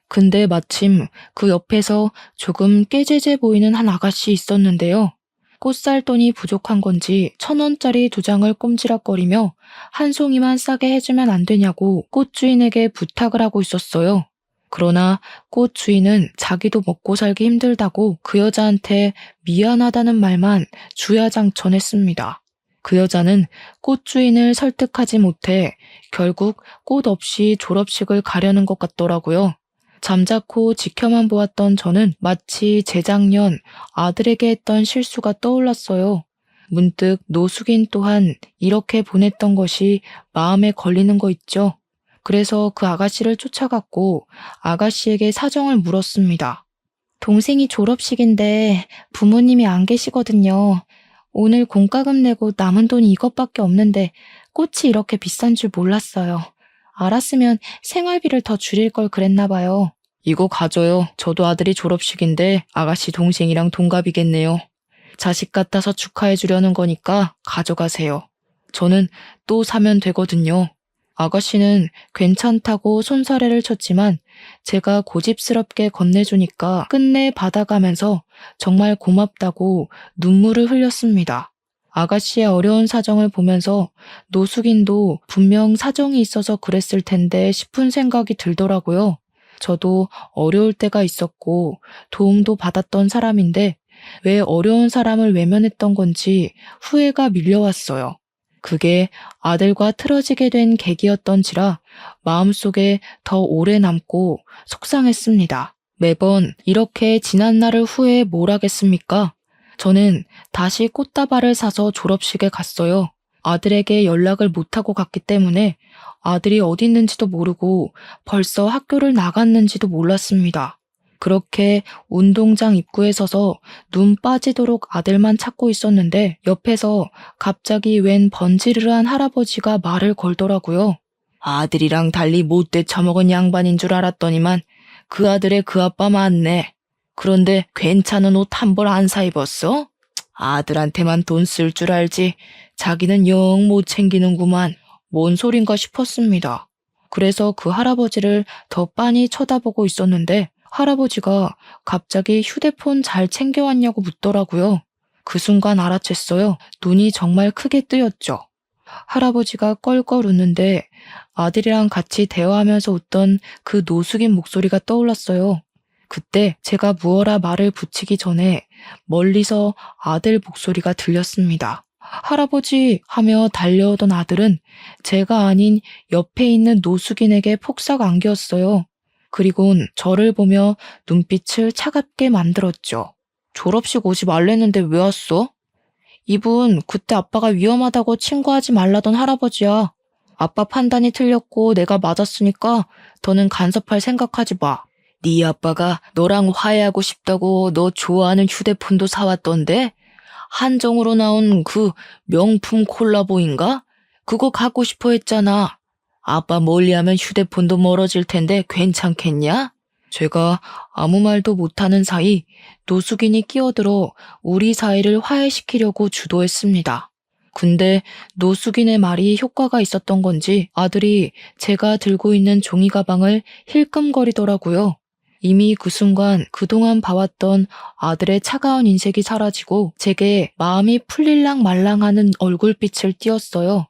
근데 마침 그 옆에서 조금 깨재재 보이는 한 아가씨 있었는데요. 꽃 살 돈이 부족한 건지 1,000원짜리 2장을 꼼지락거리며 한 송이만 싸게 해주면 안 되냐고 꽃 주인에게 부탁을 하고 있었어요. 그러나 꽃 주인은 자기도 먹고 살기 힘들다고 그 여자한테 미안하다는 말만 주야장천했습니다. 그 여자는 꽃 주인을 설득하지 못해 결국 꽃 없이 졸업식을 가려는 것 같더라고요. 잠자코 지켜만 보았던 저는 마치 재작년 아들에게 했던 실수가 떠올랐어요. 문득 노숙인 또한 이렇게 보냈던 것이 마음에 걸리는 거 있죠. 그래서 그 아가씨를 쫓아갔고 아가씨에게 사정을 물었습니다. 동생이 졸업식인데 부모님이 안 계시거든요. 오늘 공과금 내고 남은 돈이 이것밖에 없는데 꽃이 이렇게 비싼 줄 몰랐어요. 알았으면 생활비를 더 줄일 걸 그랬나 봐요. 이거 가져요. 저도 아들이 졸업식인데 아가씨 동생이랑 동갑이겠네요. 자식 같아서 축하해 주려는 거니까 가져가세요. 저는 또 사면 되거든요. 아가씨는 괜찮다고 손사래를 쳤지만 제가 고집스럽게 건네주니까 끝내 받아가면서 정말 고맙다고 눈물을 흘렸습니다. 아가씨의 어려운 사정을 보면서 노숙인도 분명 사정이 있어서 그랬을 텐데 싶은 생각이 들더라고요. 저도 어려울 때가 있었고 도움도 받았던 사람인데 왜 어려운 사람을 외면했던 건지 후회가 밀려왔어요. 그게 아들과 틀어지게 된 계기였던지라 마음속에 더 오래 남고 속상했습니다. 매번 이렇게 지난 날을 후회해 뭘 하겠습니까? 저는 다시 꽃다발을 사서 졸업식에 갔어요. 아들에게 연락을 못하고 갔기 때문에 아들이 어디 있는지도 모르고 벌써 학교를 나갔는지도 몰랐습니다. 그렇게 운동장 입구에 서서 눈 빠지도록 아들만 찾고 있었는데 옆에서 갑자기 웬 번지르르한 할아버지가 말을 걸더라고요. 아들이랑 달리 못돼 처먹은 양반인 줄 알았더니만 그 아들의 그 아빠 맞네. 그런데 괜찮은 옷 한 벌 안 사 입었어? 아들한테만 돈 쓸 줄 알지 자기는 영 못 챙기는구만. 뭔 소린가 싶었습니다. 그래서 그 할아버지를 더 빤히 쳐다보고 있었는데 할아버지가 갑자기 휴대폰 잘 챙겨왔냐고 묻더라고요. 그 순간 알아챘어요. 눈이 정말 크게 뜨였죠. 할아버지가 껄껄 웃는데 아들이랑 같이 대화하면서 웃던 그 노숙인 목소리가 떠올랐어요. 그때 제가 무어라 말을 붙이기 전에 멀리서 아들 목소리가 들렸습니다. 할아버지 하며 달려오던 아들은 제가 아닌 옆에 있는 노숙인에게 폭삭 안겼어요. 그리곤 저를 보며 눈빛을 차갑게 만들었죠. 졸업식 오지 말랬는데 왜 왔어? 이분 그때 아빠가 위험하다고 친구하지 말라던 할아버지야. 아빠 판단이 틀렸고 내가 맞았으니까 더는 간섭할 생각하지 마. 네 아빠가 너랑 화해하고 싶다고 너 좋아하는 휴대폰도 사왔던데? 한정으로 나온 그 명품 콜라보인가? 그거 갖고 싶어 했잖아. 아빠 멀리하면 휴대폰도 멀어질 텐데 괜찮겠냐? 제가 아무 말도 못하는 사이 노숙인이 끼어들어 우리 사이를 화해시키려고 주도했습니다. 근데 노숙인의 말이 효과가 있었던 건지 아들이 제가 들고 있는 종이 가방을 힐끔거리더라고요. 이미 그 순간 그동안 봐왔던 아들의 차가운 인색이 사라지고 제게 마음이 풀릴랑 말랑하는 얼굴빛을 띄었어요.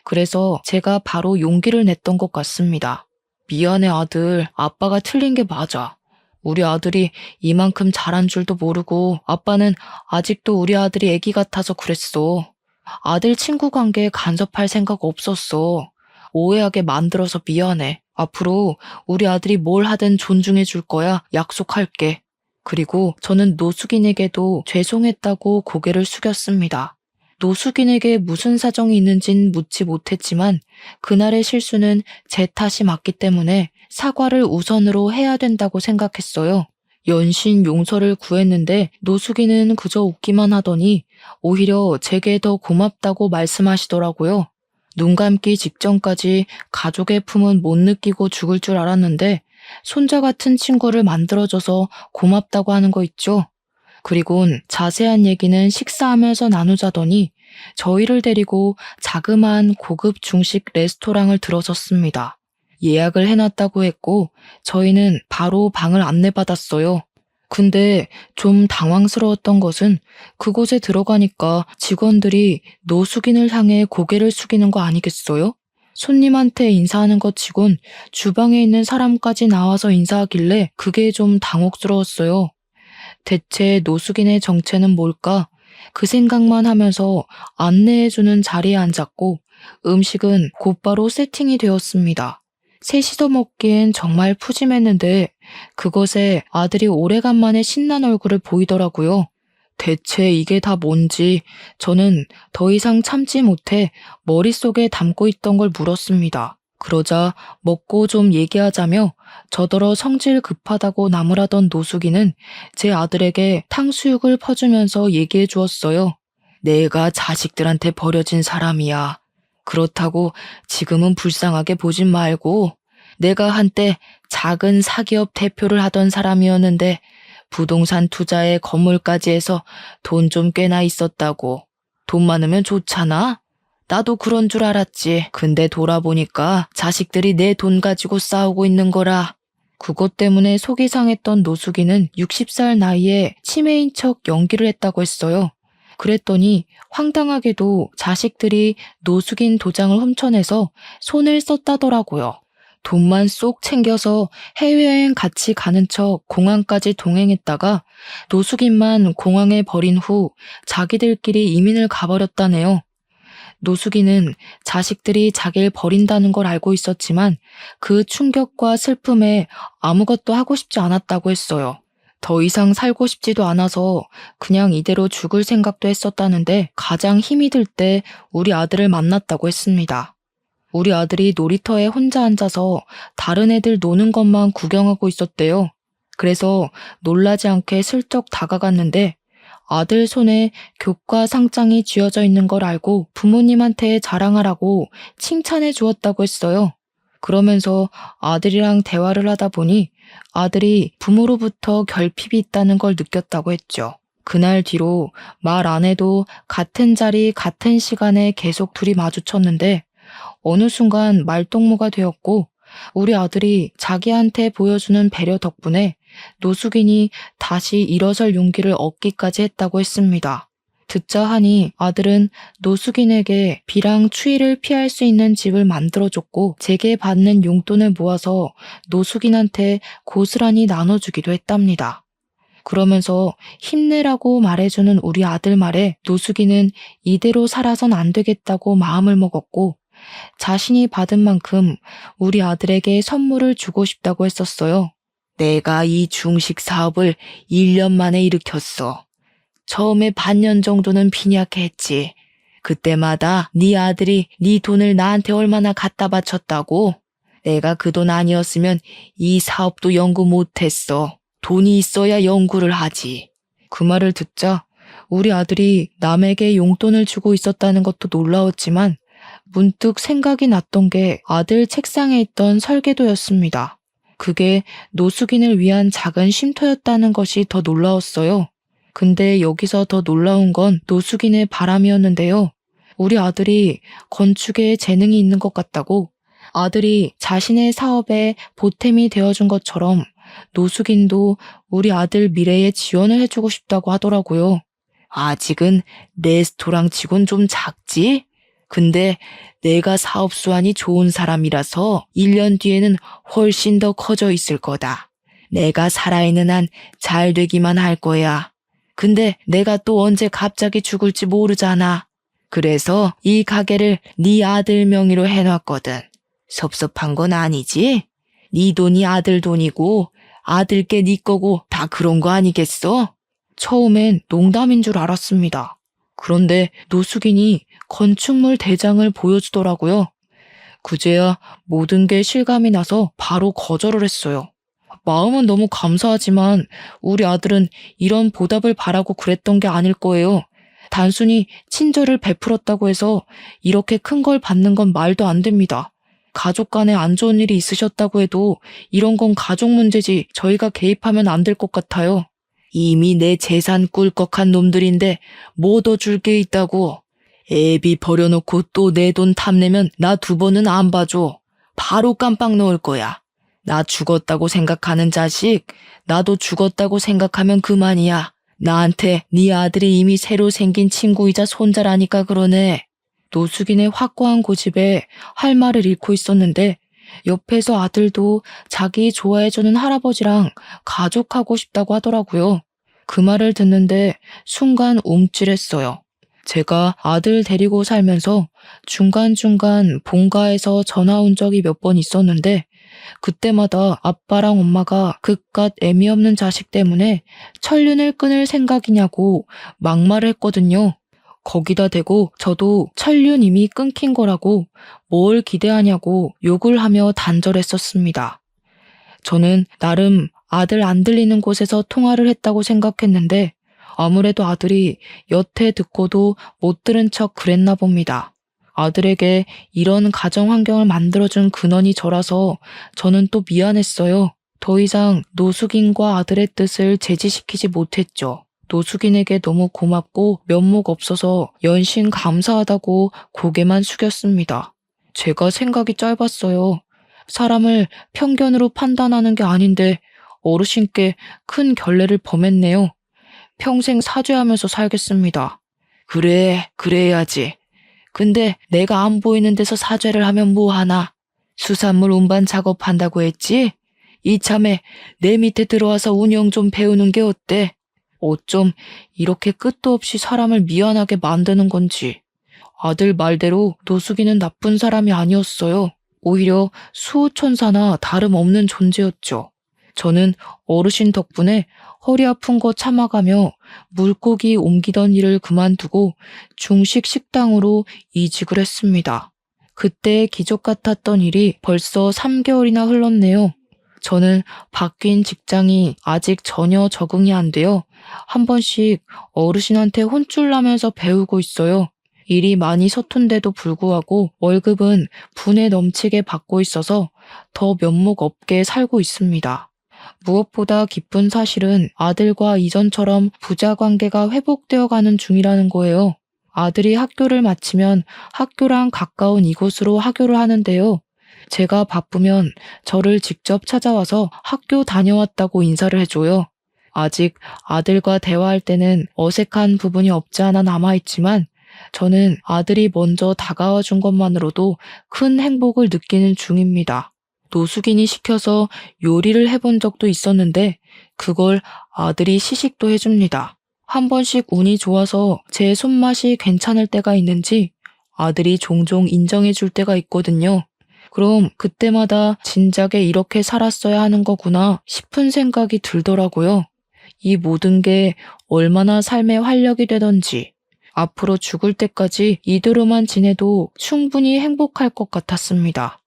그래서 제가 바로 용기를 냈던 것 같습니다. 미안해 아들, 아빠가 틀린 게 맞아. 우리 아들이 이만큼 잘한 줄도 모르고 아빠는 아직도 우리 아들이 애기 같아서 그랬어. 아들 친구 관계에 간섭할 생각 없었어. 오해하게 만들어서 미안해. 앞으로 우리 아들이 뭘 하든 존중해 줄 거야. 약속할게. 그리고 저는 노숙인에게도 죄송했다고 고개를 숙였습니다. 노숙인에게 무슨 사정이 있는진 묻지 못했지만 그날의 실수는 제 탓이 맞기 때문에 사과를 우선으로 해야 된다고 생각했어요. 연신 용서를 구했는데 노숙인은 그저 웃기만 하더니 오히려 제게 더 고맙다고 말씀하시더라고요. 눈 감기 직전까지 가족의 품은 못 느끼고 죽을 줄 알았는데 손자 같은 친구를 만들어줘서 고맙다고 하는 거 있죠. 그리곤 자세한 얘기는 식사하면서 나누자더니 저희를 데리고 자그마한 고급 중식 레스토랑을 들어섰습니다. 예약을 해놨다고 했고 저희는 바로 방을 안내받았어요. 근데 좀 당황스러웠던 것은 그곳에 들어가니까 직원들이 노숙인을 향해 고개를 숙이는 거 아니겠어요? 손님한테 인사하는 것 치곤 주방에 있는 사람까지 나와서 인사하길래 그게 좀 당혹스러웠어요. 대체 노숙인의 정체는 뭘까? 그 생각만 하면서 안내해주는 자리에 앉았고 음식은 곧바로 세팅이 되었습니다. 셋이서 먹기엔 정말 푸짐했는데 그것에 아들이 오래간만에 신난 얼굴을 보이더라고요. 대체 이게 다 뭔지 저는 더 이상 참지 못해 머릿속에 담고 있던 걸 물었습니다. 그러자 먹고 좀 얘기하자며 저더러 성질 급하다고 나무라던 노숙이는 제 아들에게 탕수육을 퍼주면서 얘기해 주었어요. 내가 자식들한테 버려진 사람이야. 그렇다고 지금은 불쌍하게 보진 말고 내가 한때 작은 사기업 대표를 하던 사람이었는데 부동산 투자에 건물까지 해서 돈 좀 꽤나 있었다고. 돈 많으면 좋잖아? 나도 그런 줄 알았지. 근데 돌아보니까 자식들이 내 돈 가지고 싸우고 있는 거라. 그것 때문에 속이 상했던 노숙이는 60살 나이에 치매인 척 연기를 했다고 했어요. 그랬더니 황당하게도 자식들이 노숙인 도장을 훔쳐내서 손을 썼다더라고요. 돈만 쏙 챙겨서 해외여행 같이 가는 척 공항까지 동행했다가 노숙인만 공항에 버린 후 자기들끼리 이민을 가버렸다네요. 노숙인은 자식들이 자기를 버린다는 걸 알고 있었지만 그 충격과 슬픔에 아무것도 하고 싶지 않았다고 했어요. 더 이상 살고 싶지도 않아서 그냥 이대로 죽을 생각도 했었다는데 가장 힘이 들 때 우리 아들을 만났다고 했습니다. 우리 아들이 놀이터에 혼자 앉아서 다른 애들 노는 것만 구경하고 있었대요. 그래서 놀라지 않게 슬쩍 다가갔는데 아들 손에 교과 상장이 쥐어져 있는 걸 알고 부모님한테 자랑하라고 칭찬해 주었다고 했어요. 그러면서 아들이랑 대화를 하다 보니 아들이 부모로부터 결핍이 있다는 걸 느꼈다고 했죠. 그날 뒤로 말 안 해도 같은 자리 같은 시간에 계속 둘이 마주쳤는데 어느 순간 말동무가 되었고 우리 아들이 자기한테 보여주는 배려 덕분에 노숙인이 다시 일어설 용기를 얻기까지 했다고 했습니다. 듣자 하니 아들은 노숙인에게 비랑 추위를 피할 수 있는 집을 만들어줬고 제게 받는 용돈을 모아서 노숙인한테 고스란히 나눠주기도 했답니다. 그러면서 힘내라고 말해주는 우리 아들 말에 노숙인은 이대로 살아선 안 되겠다고 마음을 먹었고 자신이 받은 만큼 우리 아들에게 선물을 주고 싶다고 했었어요. 내가 이 중식 사업을 1년 만에 일으켰어. 처음에 반년 정도는 빈약해 했지. 그때마다 네 아들이 네 돈을 나한테 얼마나 갖다 바쳤다고? 내가 그 돈 아니었으면 이 사업도 연구 못했어. 돈이 있어야 연구를 하지. 그 말을 듣자 우리 아들이 남에게 용돈을 주고 있었다는 것도 놀라웠지만 문득 생각이 났던 게 아들 책상에 있던 설계도였습니다. 그게 노숙인을 위한 작은 쉼터였다는 것이 더 놀라웠어요. 근데 여기서 더 놀라운 건 노숙인의 바람이었는데요. 우리 아들이 건축에 재능이 있는 것 같다고 아들이 자신의 사업에 보탬이 되어준 것처럼 노숙인도 우리 아들 미래에 지원을 해주고 싶다고 하더라고요. 아직은 레스토랑 치곤 좀 작지? 근데 내가 사업 수완이 좋은 사람이라서 1년 뒤에는 훨씬 더 커져 있을 거다. 내가 살아있는 한 잘 되기만 할 거야. 근데 내가 또 언제 갑자기 죽을지 모르잖아. 그래서 이 가게를 네 아들 명의로 해놨거든. 섭섭한 건 아니지? 네 돈이 아들 돈이고 아들께 네 거고 다 그런 거 아니겠어? 처음엔 농담인 줄 알았습니다. 그런데 노숙인이 건축물 대장을 보여주더라고요. 그제야 모든 게 실감이 나서 바로 거절을 했어요. 마음은 너무 감사하지만 우리 아들은 이런 보답을 바라고 그랬던 게 아닐 거예요. 단순히 친절을 베풀었다고 해서 이렇게 큰 걸 받는 건 말도 안 됩니다. 가족 간에 안 좋은 일이 있으셨다고 해도 이런 건 가족 문제지 저희가 개입하면 안 될 것 같아요. 이미 내 재산 꿀꺽한 놈들인데 뭐 더 줄 게 있다고. 애비 버려놓고 또 내 돈 탐내면 나 2번은 안 봐줘. 바로 깜빡 넣을 거야. 나 죽었다고 생각하는 자식, 나도 죽었다고 생각하면 그만이야. 나한테 네 아들이 이미 새로 생긴 친구이자 손자라니까 그러네. 노숙인의 확고한 고집에 할 말을 잃고 있었는데 옆에서 아들도 자기 좋아해주는 할아버지랑 가족하고 싶다고 하더라고요. 그 말을 듣는데 순간 움찔했어요. 제가 아들 데리고 살면서 중간중간 본가에서 전화 온 적이 몇 번 있었는데 그때마다 아빠랑 엄마가 그깟 애미 없는 자식 때문에 천륜을 끊을 생각이냐고 막말을 했거든요. 거기다 대고 저도 천륜 이미 끊긴 거라고 뭘 기대하냐고 욕을 하며 단절했었습니다. 저는 나름 아들 안 들리는 곳에서 통화를 했다고 생각했는데 아무래도 아들이 여태 듣고도 못 들은 척 그랬나 봅니다. 아들에게 이런 가정 환경을 만들어준 근원이 저라서 저는 또 미안했어요. 더 이상 노숙인과 아들의 뜻을 제지시키지 못했죠. 노숙인에게 너무 고맙고 면목 없어서 연신 감사하다고 고개만 숙였습니다. 제가 생각이 짧았어요. 사람을 편견으로 판단하는 게 아닌데 어르신께 큰 결례를 범했네요. 평생 사죄하면서 살겠습니다. 그래, 그래야지. 근데 내가 안 보이는 데서 사죄를 하면 뭐하나? 수산물 운반 작업한다고 했지? 이참에 내 밑에 들어와서 운영 좀 배우는 게 어때? 어쩜 이렇게 끝도 없이 사람을 미안하게 만드는 건지. 아들 말대로 노숙인은 나쁜 사람이 아니었어요. 오히려 수호천사나 다름없는 존재였죠. 저는 어르신 덕분에 허리 아픈 거 참아가며 물고기 옮기던 일을 그만두고 중식 식당으로 이직을 했습니다. 그때 기적 같았던 일이 벌써 3개월이나 흘렀네요. 저는 바뀐 직장이 아직 전혀 적응이 안 돼요. 한 번씩 어르신한테 혼쭐 나면서 배우고 있어요. 일이 많이 서툰데도 불구하고 월급은 분에 넘치게 받고 있어서 더 면목 없게 살고 있습니다. 무엇보다 기쁜 사실은 아들과 이전처럼 부자 관계가 회복되어 가는 중이라는 거예요. 아들이 학교를 마치면 학교랑 가까운 이곳으로 하교를 하는데요. 제가 바쁘면 저를 직접 찾아와서 학교 다녀왔다고 인사를 해줘요. 아직 아들과 대화할 때는 어색한 부분이 없지 않아 남아있지만 저는 아들이 먼저 다가와 준 것만으로도 큰 행복을 느끼는 중입니다. 노숙인이 시켜서 요리를 해본 적도 있었는데 그걸 아들이 시식도 해줍니다. 한 번씩 운이 좋아서 제 손맛이 괜찮을 때가 있는지 아들이 종종 인정해 줄 때가 있거든요. 그럼 그때마다 진작에 이렇게 살았어야 하는 거구나 싶은 생각이 들더라고요. 이 모든 게 얼마나 삶의 활력이 되던지 앞으로 죽을 때까지 이대로만 지내도 충분히 행복할 것 같았습니다.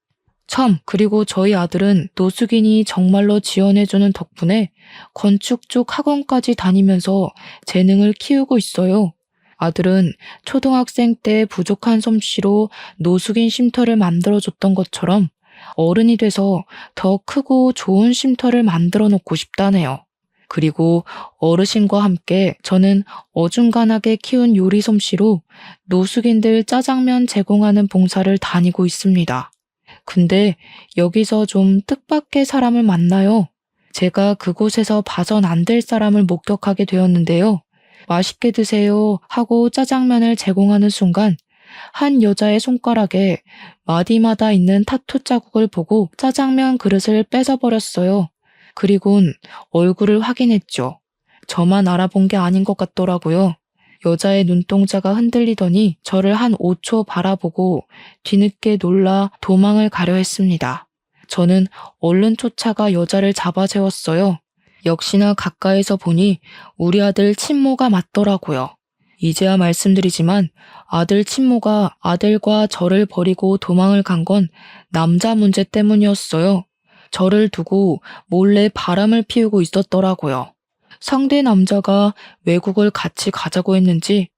참, 그리고 저희 아들은 노숙인이 정말로 지원해주는 덕분에 건축 쪽 학원까지 다니면서 재능을 키우고 있어요. 아들은 초등학생 때 부족한 솜씨로 노숙인 쉼터를 만들어줬던 것처럼 어른이 돼서 더 크고 좋은 쉼터를 만들어 놓고 싶다네요. 그리고 어르신과 함께 저는 어중간하게 키운 요리 솜씨로 노숙인들 짜장면 제공하는 봉사를 다니고 있습니다. 근데 여기서 좀 뜻밖의 사람을 만나요. 제가 그곳에서 봐선 안 될 사람을 목격하게 되었는데요. 맛있게 드세요 하고 짜장면을 제공하는 순간 한 여자의 손가락에 마디마다 있는 타투 자국을 보고 짜장면 그릇을 뺏어버렸어요. 그리곤 얼굴을 확인했죠. 저만 알아본 게 아닌 것 같더라고요. 여자의 눈동자가 흔들리더니 저를 한 5초 바라보고 뒤늦게 놀라 도망을 가려 했습니다. 저는 얼른 쫓아가 여자를 잡아 세웠어요. 역시나 가까이서 보니 우리 아들 친모가 맞더라고요. 이제야 말씀드리지만 아들 친모가 아들과 저를 버리고 도망을 간 건 남자 문제 때문이었어요. 저를 두고 몰래 바람을 피우고 있었더라고요. 상대 남자가 외국을 같이 가자고 했는지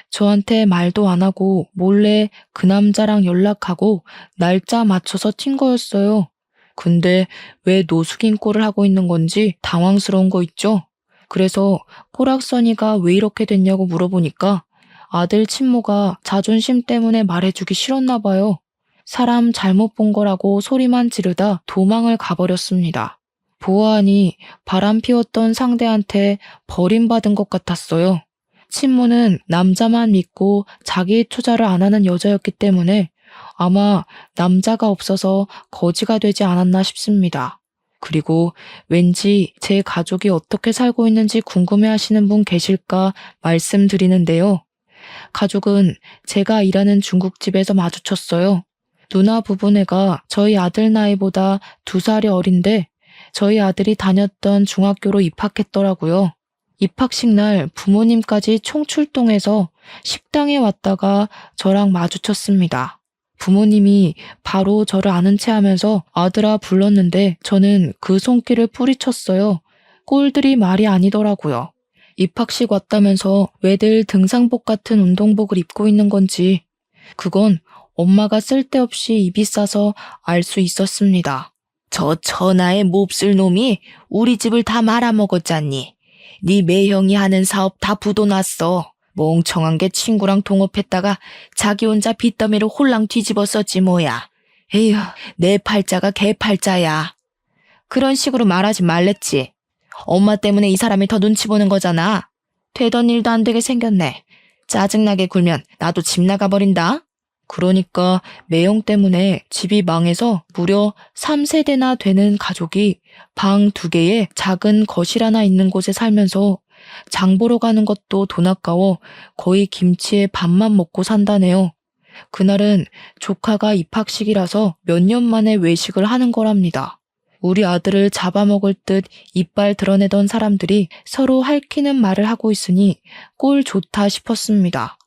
저한테 말도 안 하고 몰래 그 남자랑 연락하고 날짜 맞춰서 튄 거였어요. 근데 왜 노숙인 꼴을 하고 있는 건지 당황스러운 거 있죠? 그래서 꼬락서니가 왜 이렇게 됐냐고 물어보니까 아들 친모가 자존심 때문에 말해주기 싫었나 봐요. 사람 잘못 본 거라고 소리만 지르다 도망을 가버렸습니다. 보아하니 바람 피웠던 상대한테 버림받은 것 같았어요. 친모는 남자만 믿고 자기 투자를 안 하는 여자였기 때문에 아마 남자가 없어서 거지가 되지 않았나 싶습니다. 그리고 왠지 제 가족이 어떻게 살고 있는지 궁금해하시는 분 계실까 말씀드리는데요. 가족은 제가 일하는 중국집에서 마주쳤어요. 누나 부부네가 저희 아들 나이보다 2살이 어린데 저희 아들이 다녔던 중학교로 입학했더라고요. 입학식 날 부모님까지 총출동해서 식당에 왔다가 저랑 마주쳤습니다. 부모님이 바로 저를 아는 체 하면서 아들아 불렀는데 저는 그 손길을 뿌리쳤어요. 꼴들이 말이 아니더라고요. 입학식 왔다면서 왜들 등산복 같은 운동복을 입고 있는 건지 그건 엄마가 쓸데없이 입이 싸서 알 수 있었습니다. 저 천하의 몹쓸 놈이 우리 집을 다 말아먹었잖니. 네 매형이 하는 사업 다 부도났어. 멍청한 게 친구랑 동업했다가 자기 혼자 빚더미를 홀랑 뒤집었었지 뭐야. 에휴, 내 팔자가 개 팔자야. 그런 식으로 말하지 말랬지. 엄마 때문에 이 사람이 더 눈치 보는 거잖아. 되던 일도 안 되게 생겼네. 짜증나게 굴면 나도 집 나가버린다. 그러니까 매형 때문에 집이 망해서 무려 3세대나 되는 가족이 방 2개에 작은 거실 하나 있는 곳에 살면서 장 보러 가는 것도 돈 아까워 거의 김치에 밥만 먹고 산다네요. 그날은 조카가 입학식이라서 몇 년 만에 외식을 하는 거랍니다. 우리 아들을 잡아먹을 듯 이빨 드러내던 사람들이 서로 핥히는 말을 하고 있으니 꼴 좋다 싶었습니다.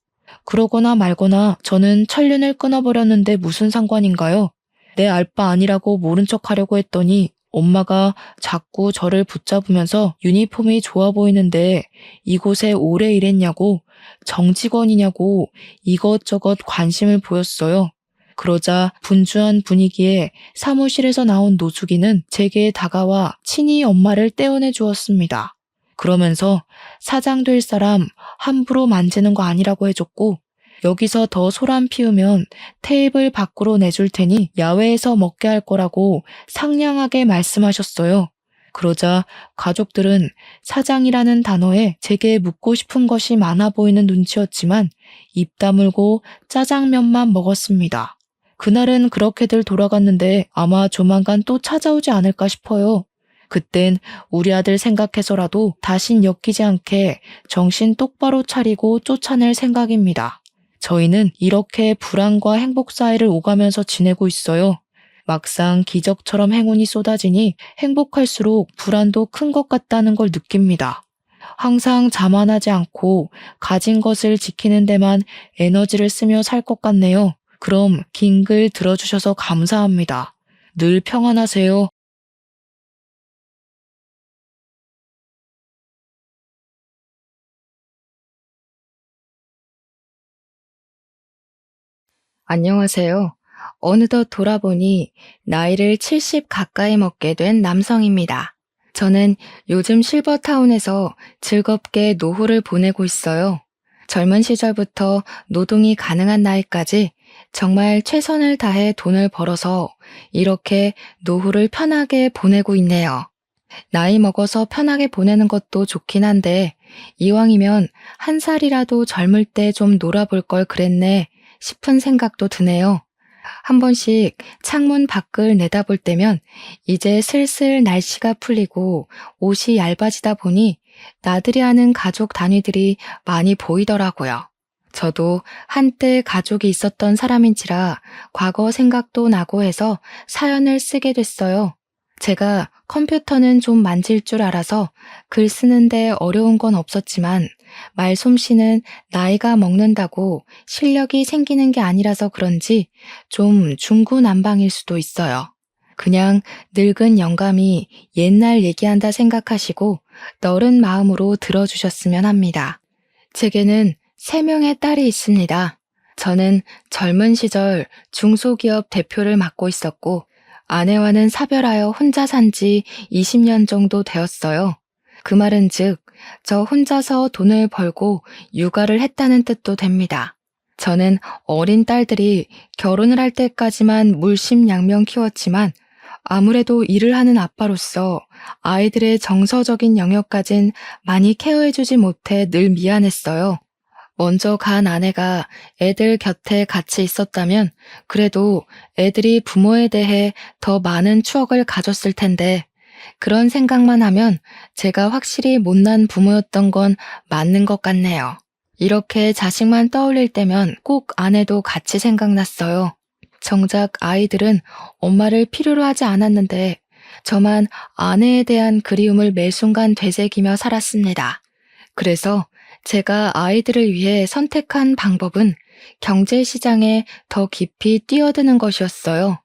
그러거나 말거나 저는 천륜을 끊어버렸는데 무슨 상관인가요? 내 알바 아니라고 모른 척 하려고 했더니 엄마가 자꾸 저를 붙잡으면서 유니폼이 좋아 보이는데 이곳에 오래 일했냐고 정직원이냐고 이것저것 관심을 보였어요. 그러자 분주한 분위기에 사무실에서 나온 노숙인은 제게 다가와 친히 엄마를 떼어내 주었습니다. 그러면서 사장 될 사람 함부로 만지는 거 아니라고 해줬고 여기서 더 소란 피우면 테이블 밖으로 내줄 테니 야외에서 먹게 할 거라고 상냥하게 말씀하셨어요. 그러자 가족들은 사장이라는 단어에 제게 묻고 싶은 것이 많아 보이는 눈치였지만 입 다물고 짜장면만 먹었습니다. 그날은 그렇게들 돌아갔는데 아마 조만간 또 찾아오지 않을까 싶어요. 그땐 우리 아들 생각해서라도 다신 엮이지 않게 정신 똑바로 차리고 쫓아낼 생각입니다. 저희는 이렇게 불안과 행복 사이를 오가면서 지내고 있어요. 막상 기적처럼 행운이 쏟아지니 행복할수록 불안도 큰 것 같다는 걸 느낍니다. 항상 자만하지 않고 가진 것을 지키는 데만 에너지를 쓰며 살 것 같네요. 그럼 긴 글 들어주셔서 감사합니다. 늘 평안하세요. 안녕하세요. 어느덧 돌아보니 나이를 70 가까이 먹게 된 남성입니다. 저는 요즘 실버타운에서 즐겁게 노후를 보내고 있어요. 젊은 시절부터 노동이 가능한 나이까지 정말 최선을 다해 돈을 벌어서 이렇게 노후를 편하게 보내고 있네요. 나이 먹어서 편하게 보내는 것도 좋긴 한데 이왕이면 한 살이라도 젊을 때 좀 놀아볼 걸 그랬네 싶은 생각도 드네요. 한 번씩 창문 밖을 내다볼 때면 이제 슬슬 날씨가 풀리고 옷이 얇아지다 보니 나들이 하는 가족 단위들이 많이 보이더라고요. 저도 한때 가족이 있었던 사람인지라 과거 생각도 나고 해서 사연을 쓰게 됐어요. 제가 컴퓨터는 좀 만질 줄 알아서 글 쓰는데 어려운 건 없었지만 말솜씨는 나이가 먹는다고 실력이 생기는 게 아니라서 그런지 좀 중구난방일 수도 있어요. 그냥 늙은 영감이 옛날 얘기한다 생각하시고 너른 마음으로 들어주셨으면 합니다. 제게는 3명의 딸이 있습니다. 저는 젊은 시절 중소기업 대표를 맡고 있었고 아내와는 사별하여 혼자 산지 20년 정도 되었어요. 그 말은 즉, 저 혼자서 돈을 벌고 육아를 했다는 뜻도 됩니다. 저는 어린 딸들이 결혼을 할 때까지만 물심양면 키웠지만 아무래도 일을 하는 아빠로서 아이들의 정서적인 영역까진 많이 케어해주지 못해 늘 미안했어요. 먼저 간 아내가 애들 곁에 같이 있었다면 그래도 애들이 부모에 대해 더 많은 추억을 가졌을 텐데 그런 생각만 하면 제가 확실히 못난 부모였던 건 맞는 것 같네요. 이렇게 자식만 떠올릴 때면 꼭 아내도 같이 생각났어요. 정작 아이들은 엄마를 필요로 하지 않았는데 저만 아내에 대한 그리움을 매 순간 되새기며 살았습니다. 그래서 제가 아이들을 위해 선택한 방법은 경제시장에 더 깊이 뛰어드는 것이었어요.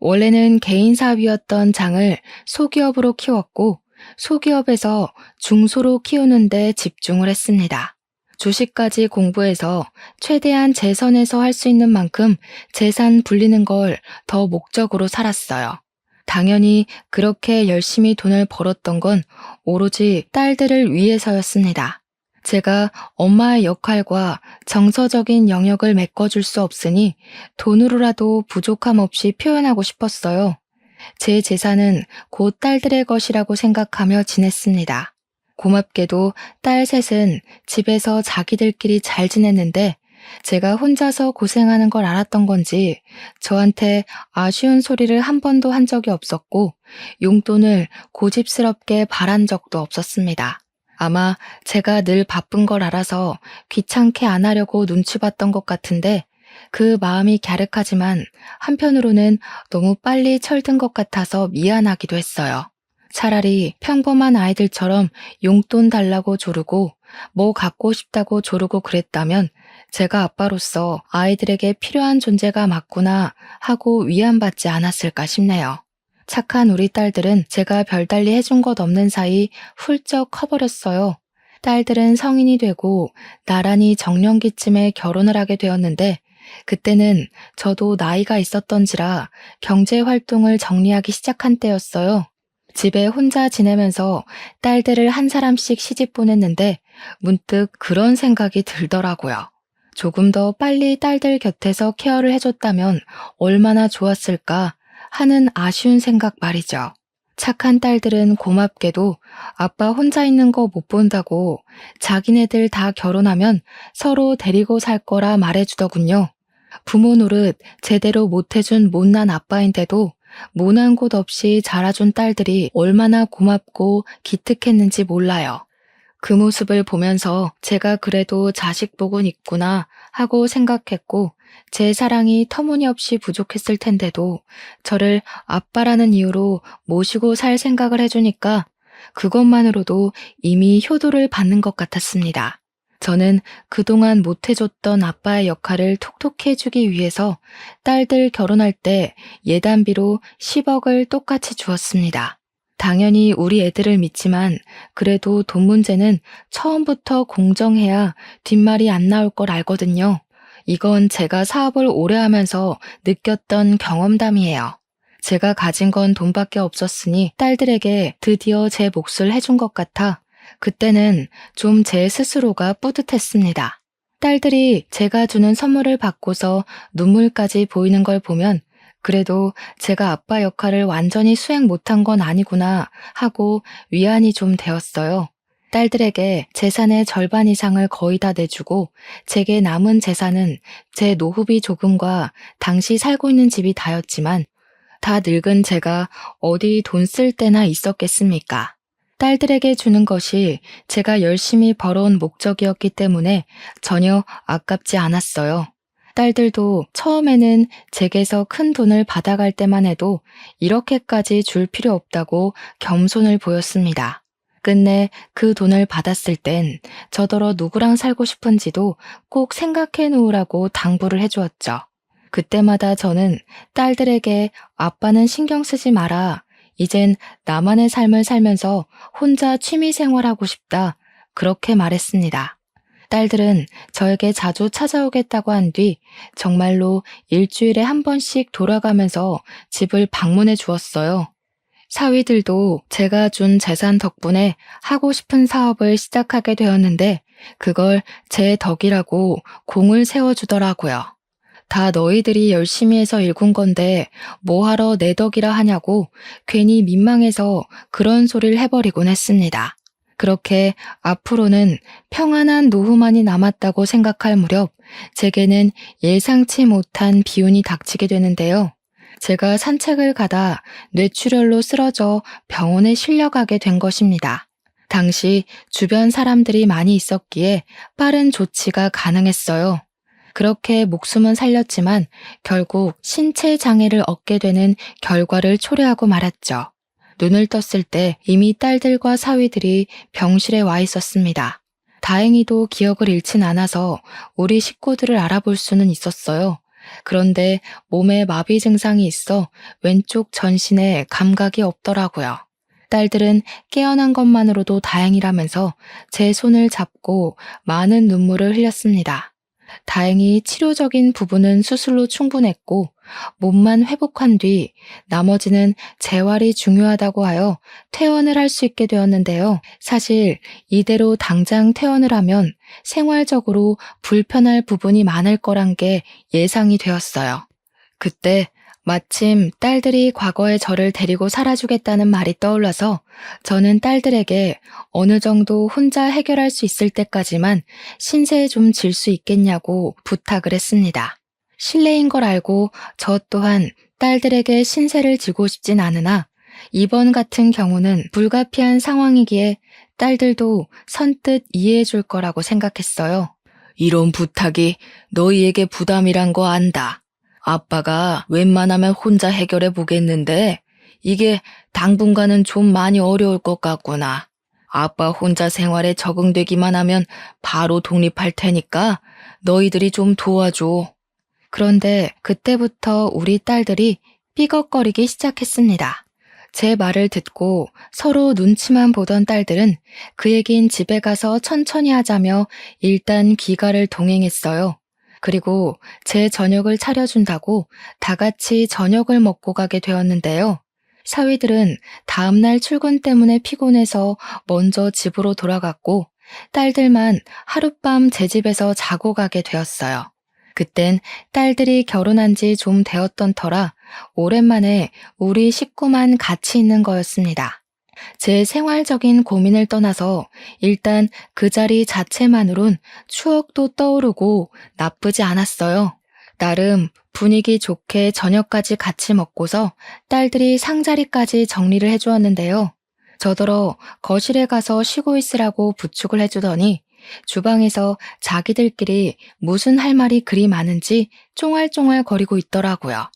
원래는 개인사업이었던 장을 소기업으로 키웠고 소기업에서 중소로 키우는 데 집중을 했습니다. 주식까지 공부해서 최대한 재선에서 할 수 있는 만큼 재산 불리는 걸 더 목적으로 살았어요. 당연히 그렇게 열심히 돈을 벌었던 건 오로지 딸들을 위해서였습니다. 제가 엄마의 역할과 정서적인 영역을 메꿔줄 수 없으니 돈으로라도 부족함 없이 표현하고 싶었어요. 제 재산은 곧 딸들의 것이라고 생각하며 지냈습니다. 고맙게도 딸 셋은 집에서 자기들끼리 잘 지냈는데 제가 혼자서 고생하는 걸 알았던 건지 저한테 아쉬운 소리를 한 번도 한 적이 없었고 용돈을 고집스럽게 바란 적도 없었습니다. 아마 제가 늘 바쁜 걸 알아서 귀찮게 안 하려고 눈치 봤던 것 같은데 그 마음이 갸륵하지만 한편으로는 너무 빨리 철든 것 같아서 미안하기도 했어요. 차라리 평범한 아이들처럼 용돈 달라고 조르고 뭐 갖고 싶다고 조르고 그랬다면 제가 아빠로서 아이들에게 필요한 존재가 맞구나 하고 위안받지 않았을까 싶네요. 착한 우리 딸들은 제가 별달리 해준 것 없는 사이 훌쩍 커버렸어요. 딸들은 성인이 되고 나란히 정년기쯤에 결혼을 하게 되었는데 그때는 저도 나이가 있었던지라 경제활동을 정리하기 시작한 때였어요. 집에 혼자 지내면서 딸들을 한 사람씩 시집 보냈는데 문득 그런 생각이 들더라고요. 조금 더 빨리 딸들 곁에서 케어를 해줬다면 얼마나 좋았을까 하는 아쉬운 생각 말이죠. 착한 딸들은 고맙게도 아빠 혼자 있는 거 못 본다고 자기네들 다 결혼하면 서로 데리고 살 거라 말해주더군요. 부모 노릇 제대로 못해준 못난 아빠인데도 모난 곳 없이 자라준 딸들이 얼마나 고맙고 기특했는지 몰라요. 그 모습을 보면서 제가 그래도 자식 복은 있구나 하고 생각했고 제 사랑이 터무니없이 부족했을 텐데도 저를 아빠라는 이유로 모시고 살 생각을 해주니까 그것만으로도 이미 효도를 받는 것 같았습니다. 저는 그동안 못해줬던 아빠의 역할을 톡톡히 해주기 위해서 딸들 결혼할 때 예단비로 10억을 똑같이 주었습니다. 당연히 우리 애들을 믿지만 그래도 돈 문제는 처음부터 공정해야 뒷말이 안 나올 걸 알거든요. 이건 제가 사업을 오래 하면서 느꼈던 경험담이에요. 제가 가진 건 돈밖에 없었으니 딸들에게 드디어 제 몫을 해준 것 같아 그때는 좀 제 스스로가 뿌듯했습니다. 딸들이 제가 주는 선물을 받고서 눈물까지 보이는 걸 보면 그래도 제가 아빠 역할을 완전히 수행 못한 건 아니구나 하고 위안이 좀 되었어요. 딸들에게 재산의 절반 이상을 거의 다 내주고 제게 남은 재산은 제 노후비 조금과 당시 살고 있는 집이 다였지만 다 늙은 제가 어디 돈 쓸 때나 있었겠습니까? 딸들에게 주는 것이 제가 열심히 벌어온 목적이었기 때문에 전혀 아깝지 않았어요. 딸들도 처음에는 제게서 큰 돈을 받아갈 때만 해도 이렇게까지 줄 필요 없다고 겸손을 보였습니다. 끝내 그 돈을 받았을 땐 저더러 누구랑 살고 싶은지도 꼭 생각해 놓으라고 당부를 해주었죠. 그때마다 저는 딸들에게 아빠는 신경 쓰지 마라. 이젠 나만의 삶을 살면서 혼자 취미 생활하고 싶다. 그렇게 말했습니다. 딸들은 저에게 자주 찾아오겠다고 한 뒤 정말로 일주일에 한 번씩 돌아가면서 집을 방문해 주었어요. 사위들도 제가 준 재산 덕분에 하고 싶은 사업을 시작하게 되었는데 그걸 제 덕이라고 공을 세워주더라고요. 다 너희들이 열심히 해서 일군 건데 뭐하러 내 덕이라 하냐고 괜히 민망해서 그런 소리를 해버리곤 했습니다. 그렇게 앞으로는 평안한 노후만이 남았다고 생각할 무렵 제게는 예상치 못한 비운이 닥치게 되는데요. 제가 산책을 가다 뇌출혈로 쓰러져 병원에 실려가게 된 것입니다. 당시 주변 사람들이 많이 있었기에 빠른 조치가 가능했어요. 그렇게 목숨은 살렸지만 결국 신체 장애를 얻게 되는 결과를 초래하고 말았죠. 눈을 떴을 때 이미 딸들과 사위들이 병실에 와 있었습니다. 다행히도 기억을 잃진 않아서 우리 식구들을 알아볼 수는 있었어요. 그런데 몸에 마비 증상이 있어 왼쪽 전신에 감각이 없더라고요. 딸들은 깨어난 것만으로도 다행이라면서 제 손을 잡고 많은 눈물을 흘렸습니다. 다행히 치료적인 부분은 수술로 충분했고 몸만 회복한 뒤 나머지는 재활이 중요하다고 하여 퇴원을 할 수 있게 되었는데요. 사실 이대로 당장 퇴원을 하면 생활적으로 불편할 부분이 많을 거란 게 예상이 되었어요. 그때 마침 딸들이 과거에 저를 데리고 살아주겠다는 말이 떠올라서 저는 딸들에게 어느 정도 혼자 해결할 수 있을 때까지만 신세 좀 질 수 있겠냐고 부탁을 했습니다. 실례인 걸 알고 저 또한 딸들에게 신세를 지고 싶진 않으나 이번 같은 경우는 불가피한 상황이기에 딸들도 선뜻 이해해 줄 거라고 생각했어요. 이런 부탁이 너희에게 부담이란 거 안다. 아빠가 웬만하면 혼자 해결해 보겠는데 이게 당분간은 좀 많이 어려울 것 같구나. 아빠 혼자 생활에 적응되기만 하면 바로 독립할 테니까 너희들이 좀 도와줘. 그런데 그때부터 우리 딸들이 삐걱거리기 시작했습니다. 제 말을 듣고 서로 눈치만 보던 딸들은 그 얘긴 집에 가서 천천히 하자며 일단 귀가를 동행했어요. 그리고 제 저녁을 차려준다고 다 같이 저녁을 먹고 가게 되었는데요. 사위들은 다음날 출근 때문에 피곤해서 먼저 집으로 돌아갔고 딸들만 하룻밤 제 집에서 자고 가게 되었어요. 그땐 딸들이 결혼한 지 좀 되었던 터라 오랜만에 우리 식구만 같이 있는 거였습니다. 제 생활적인 고민을 떠나서 일단 그 자리 자체만으론 추억도 떠오르고 나쁘지 않았어요. 나름 분위기 좋게 저녁까지 같이 먹고서 딸들이 상자리까지 정리를 해주었는데요. 저더러 거실에 가서 쉬고 있으라고 부축을 해주더니 주방에서 자기들끼리 무슨 할 말이 그리 많은지 쫑알쫑알 거리고 있더라고요.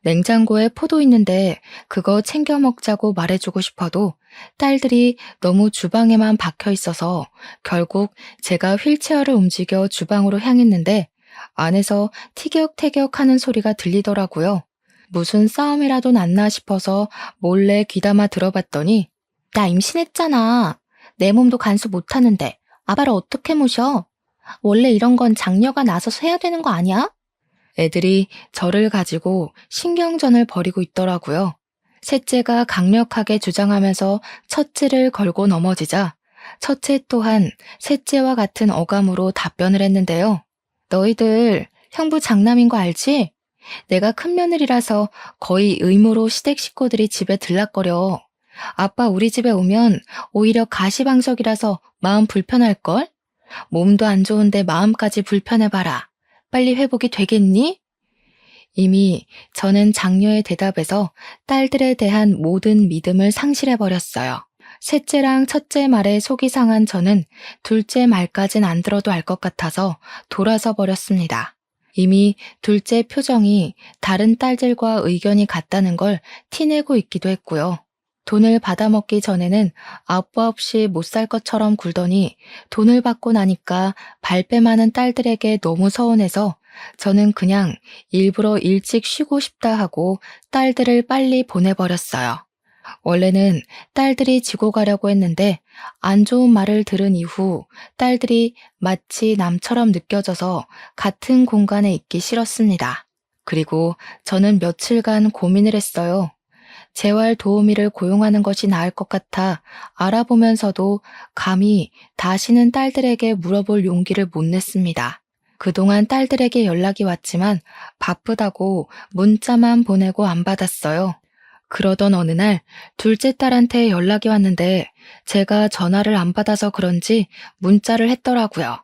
냉장고에 포도 있는데 그거 챙겨 먹자고 말해주고 싶어도 딸들이 너무 주방에만 박혀 있어서 결국 제가 휠체어를 움직여 주방으로 향했는데 안에서 티격태격 하는 소리가 들리더라고요. 무슨 싸움이라도 났나 싶어서 몰래 귀담아 들어봤더니 나 임신했잖아. 내 몸도 간수 못하는데 아바를 어떻게 모셔? 원래 이런 건 장녀가 나서서 해야 되는 거 아니야? 애들이 저를 가지고 신경전을 벌이고 있더라고요. 셋째가 강력하게 주장하면서 첫째를 걸고 넘어지자 첫째 또한 셋째와 같은 어감으로 답변을 했는데요. 너희들 형부 장남인 거 알지? 내가 큰며느리라서 거의 의무로 시댁 식구들이 집에 들락거려. 아빠 우리 집에 오면 오히려 가시방석이라서 마음 불편할걸? 몸도 안 좋은데 마음까지 불편해봐라. 빨리 회복이 되겠니? 이미 저는 장녀의 대답에서 딸들에 대한 모든 믿음을 상실해버렸어요. 셋째랑 첫째 말에 속이 상한 저는 둘째 말까진 안 들어도 알 것 같아서 돌아서 버렸습니다. 이미 둘째 표정이 다른 딸들과 의견이 같다는 걸 티내고 있기도 했고요. 돈을 받아먹기 전에는 아빠 없이 못 살 것처럼 굴더니 돈을 받고 나니까 발뺌하는 딸들에게 너무 서운해서 저는 그냥 일부러 일찍 쉬고 싶다 하고 딸들을 빨리 보내버렸어요. 원래는 딸들이 지고 가려고 했는데 안 좋은 말을 들은 이후 딸들이 마치 남처럼 느껴져서 같은 공간에 있기 싫었습니다. 그리고 저는 며칠간 고민을 했어요. 재활 도우미를 고용하는 것이 나을 것 같아 알아보면서도 감히 다시는 딸들에게 물어볼 용기를 못 냈습니다. 그동안 딸들에게 연락이 왔지만 바쁘다고 문자만 보내고 안 받았어요. 그러던 어느 날 둘째 딸한테 연락이 왔는데 제가 전화를 안 받아서 그런지 문자를 했더라고요.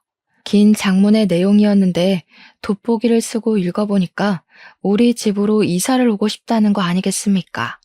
긴 장문의 내용이었는데 돋보기를 쓰고 읽어보니까 우리 집으로 이사를 오고 싶다는 거 아니겠습니까?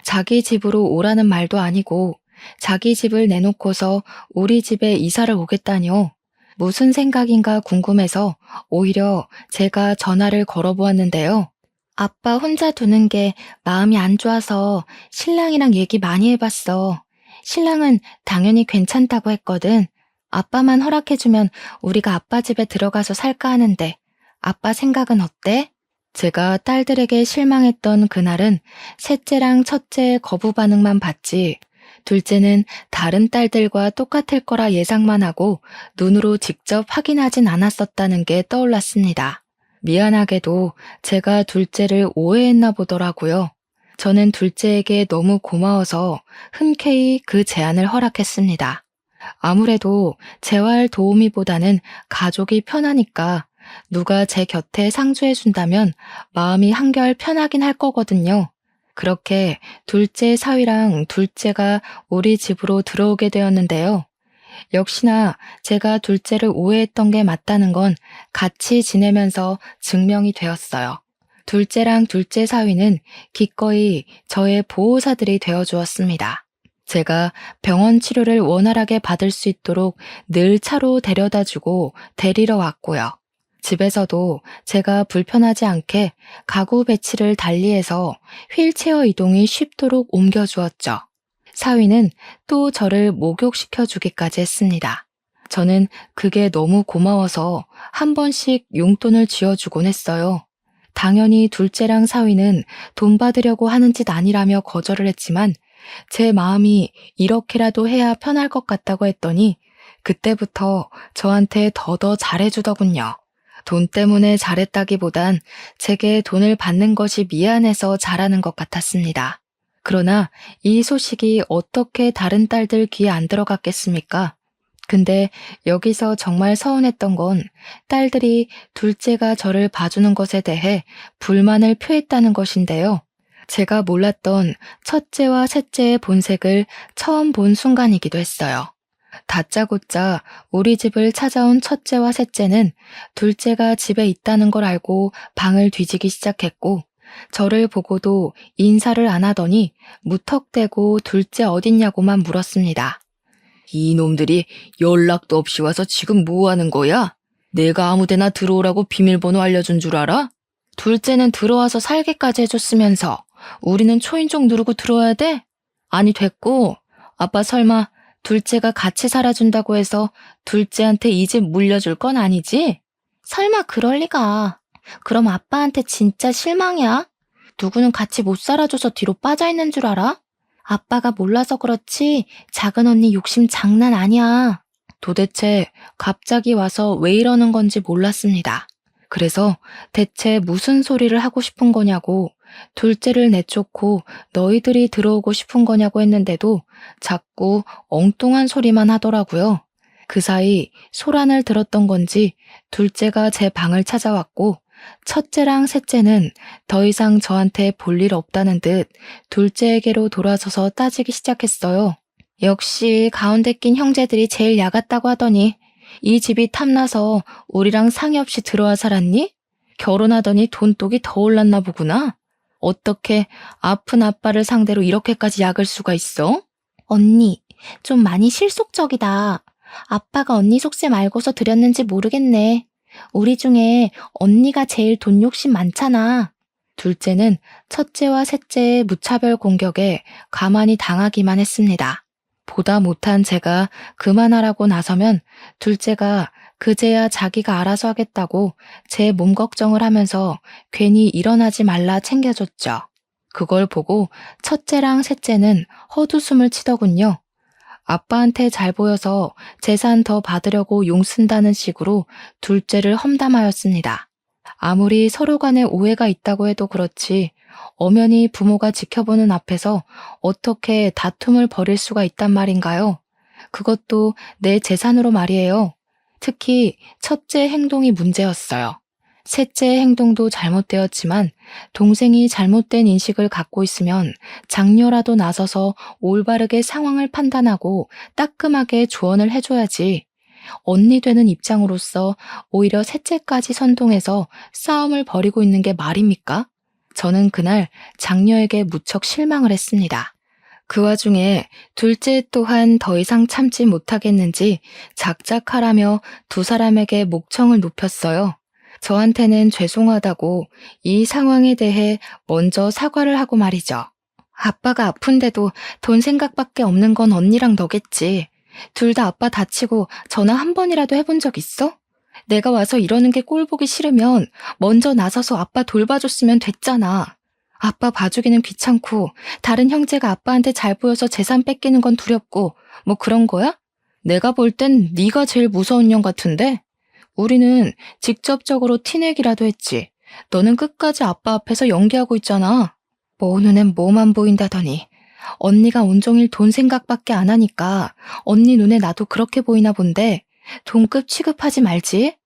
자기 집으로 오라는 말도 아니고 자기 집을 내놓고서 우리 집에 이사를 오겠다니요. 무슨 생각인가 궁금해서 오히려 제가 전화를 걸어보았는데요. 아빠 혼자 두는 게 마음이 안 좋아서 신랑이랑 얘기 많이 해봤어. 신랑은 당연히 괜찮다고 했거든. 아빠만 허락해주면 우리가 아빠 집에 들어가서 살까 하는데 아빠 생각은 어때? 제가 딸들에게 실망했던 그날은 셋째랑 첫째의 거부 반응만 봤지 둘째는 다른 딸들과 똑같을 거라 예상만 하고 눈으로 직접 확인하진 않았었다는 게 떠올랐습니다. 미안하게도 제가 둘째를 오해했나 보더라고요. 저는 둘째에게 너무 고마워서 흔쾌히 그 제안을 허락했습니다. 아무래도 재활 도우미보다는 가족이 편하니까 누가 제 곁에 상주해준다면 마음이 한결 편하긴 할 거거든요. 그렇게 둘째 사위랑 둘째가 우리 집으로 들어오게 되었는데요. 역시나 제가 둘째를 오해했던 게 맞다는 건 같이 지내면서 증명이 되었어요. 둘째랑 둘째 사위는 기꺼이 저의 보호사들이 되어주었습니다. 제가 병원 치료를 원활하게 받을 수 있도록 늘 차로 데려다주고 데리러 왔고요. 집에서도 제가 불편하지 않게 가구 배치를 달리해서 휠체어 이동이 쉽도록 옮겨주었죠. 사위는 또 저를 목욕시켜 주기까지 했습니다. 저는 그게 너무 고마워서 한 번씩 용돈을 쥐어주곤 했어요. 당연히 둘째랑 사위는 돈 받으려고 하는 짓 아니라며 거절을 했지만 제 마음이 이렇게라도 해야 편할 것 같다고 했더니 그때부터 저한테 더더 잘해주더군요. 돈 때문에 잘했다기보단 제게 돈을 받는 것이 미안해서 잘하는 것 같았습니다. 그러나 이 소식이 어떻게 다른 딸들 귀에 안 들어갔겠습니까? 근데 여기서 정말 서운했던 건 딸들이 둘째가 저를 봐주는 것에 대해 불만을 표했다는 것인데요. 제가 몰랐던 첫째와 셋째의 본색을 처음 본 순간이기도 했어요. 다짜고짜 우리 집을 찾아온 첫째와 셋째는 둘째가 집에 있다는 걸 알고 방을 뒤지기 시작했고, 저를 보고도 인사를 안 하더니 무턱대고 둘째 어딨냐고만 물었습니다. 이놈들이 연락도 없이 와서 지금 뭐 하는 거야? 내가 아무데나 들어오라고 비밀번호 알려준 줄 알아? 둘째는 들어와서 살게까지 해줬으면서 우리는 초인종 누르고 들어와야 돼? 아니 됐고, 아빠 설마 둘째가 같이 살아준다고 해서 둘째한테 이 집 물려줄 건 아니지? 설마 그럴 리가. 그럼 아빠한테 진짜 실망이야? 누구는 같이 못 살아줘서 뒤로 빠져있는 줄 알아? 아빠가 몰라서 그렇지 작은 언니 욕심 장난 아니야. 도대체 갑자기 와서 왜 이러는 건지 몰랐습니다. 그래서 대체 무슨 소리를 하고 싶은 거냐고, 둘째를 내쫓고 너희들이 들어오고 싶은 거냐고 했는데도 자꾸 엉뚱한 소리만 하더라고요. 그 사이 소란을 들었던 건지 둘째가 제 방을 찾아왔고, 첫째랑 셋째는 더 이상 저한테 볼 일 없다는 듯 둘째에게로 돌아서서 따지기 시작했어요. 역시 가운데 낀 형제들이 제일 야같다고 하더니 이 집이 탐나서 우리랑 상의 없이 들어와 살았니? 결혼하더니 돈독이 더 올랐나 보구나. 어떻게 아픈 아빠를 상대로 이렇게까지 약을 수가 있어? 언니, 좀 많이 실속적이다. 아빠가 언니 속셈 알고서 드렸는지 모르겠네. 우리 중에 언니가 제일 돈 욕심 많잖아. 둘째는 첫째와 셋째의 무차별 공격에 가만히 당하기만 했습니다. 보다 못한 제가 그만하라고 나서면 둘째가 그제야 자기가 알아서 하겠다고 제 몸 걱정을 하면서 괜히 일어나지 말라 챙겨줬죠. 그걸 보고 첫째랑 셋째는 헛웃음을 치더군요. 아빠한테 잘 보여서 재산 더 받으려고 용 쓴다는 식으로 둘째를 험담하였습니다. 아무리 서로 간에 오해가 있다고 해도 그렇지 엄연히 부모가 지켜보는 앞에서 어떻게 다툼을 벌일 수가 있단 말인가요? 그것도 내 재산으로 말이에요. 특히 첫째 행동이 문제였어요. 셋째의 행동도 잘못되었지만 동생이 잘못된 인식을 갖고 있으면 장녀라도 나서서 올바르게 상황을 판단하고 따끔하게 조언을 해줘야지. 언니 되는 입장으로서 오히려 셋째까지 선동해서 싸움을 벌이고 있는 게 말입니까? 저는 그날 장녀에게 무척 실망을 했습니다. 그 와중에 둘째 또한 더 이상 참지 못하겠는지 작작하라며 두 사람에게 목청을 높였어요. 저한테는 죄송하다고 이 상황에 대해 먼저 사과를 하고 말이죠. 아빠가 아픈데도 돈 생각밖에 없는 건 언니랑 너겠지. 둘 다 아빠 다치고 전화 한 번이라도 해본 적 있어? 내가 와서 이러는 게 꼴 보기 싫으면 먼저 나서서 아빠 돌봐줬으면 됐잖아. 아빠 봐주기는 귀찮고 다른 형제가 아빠한테 잘 보여서 재산 뺏기는 건 두렵고 뭐 그런 거야? 내가 볼 땐 네가 제일 무서운 년 같은데? 우리는 직접적으로 티내기라도 했지. 너는 끝까지 아빠 앞에서 연기하고 있잖아. 뭐 눈엔 뭐만 보인다더니 언니가 온종일 돈 생각밖에 안 하니까 언니 눈에 나도 그렇게 보이나 본데 돈급 취급하지 말지.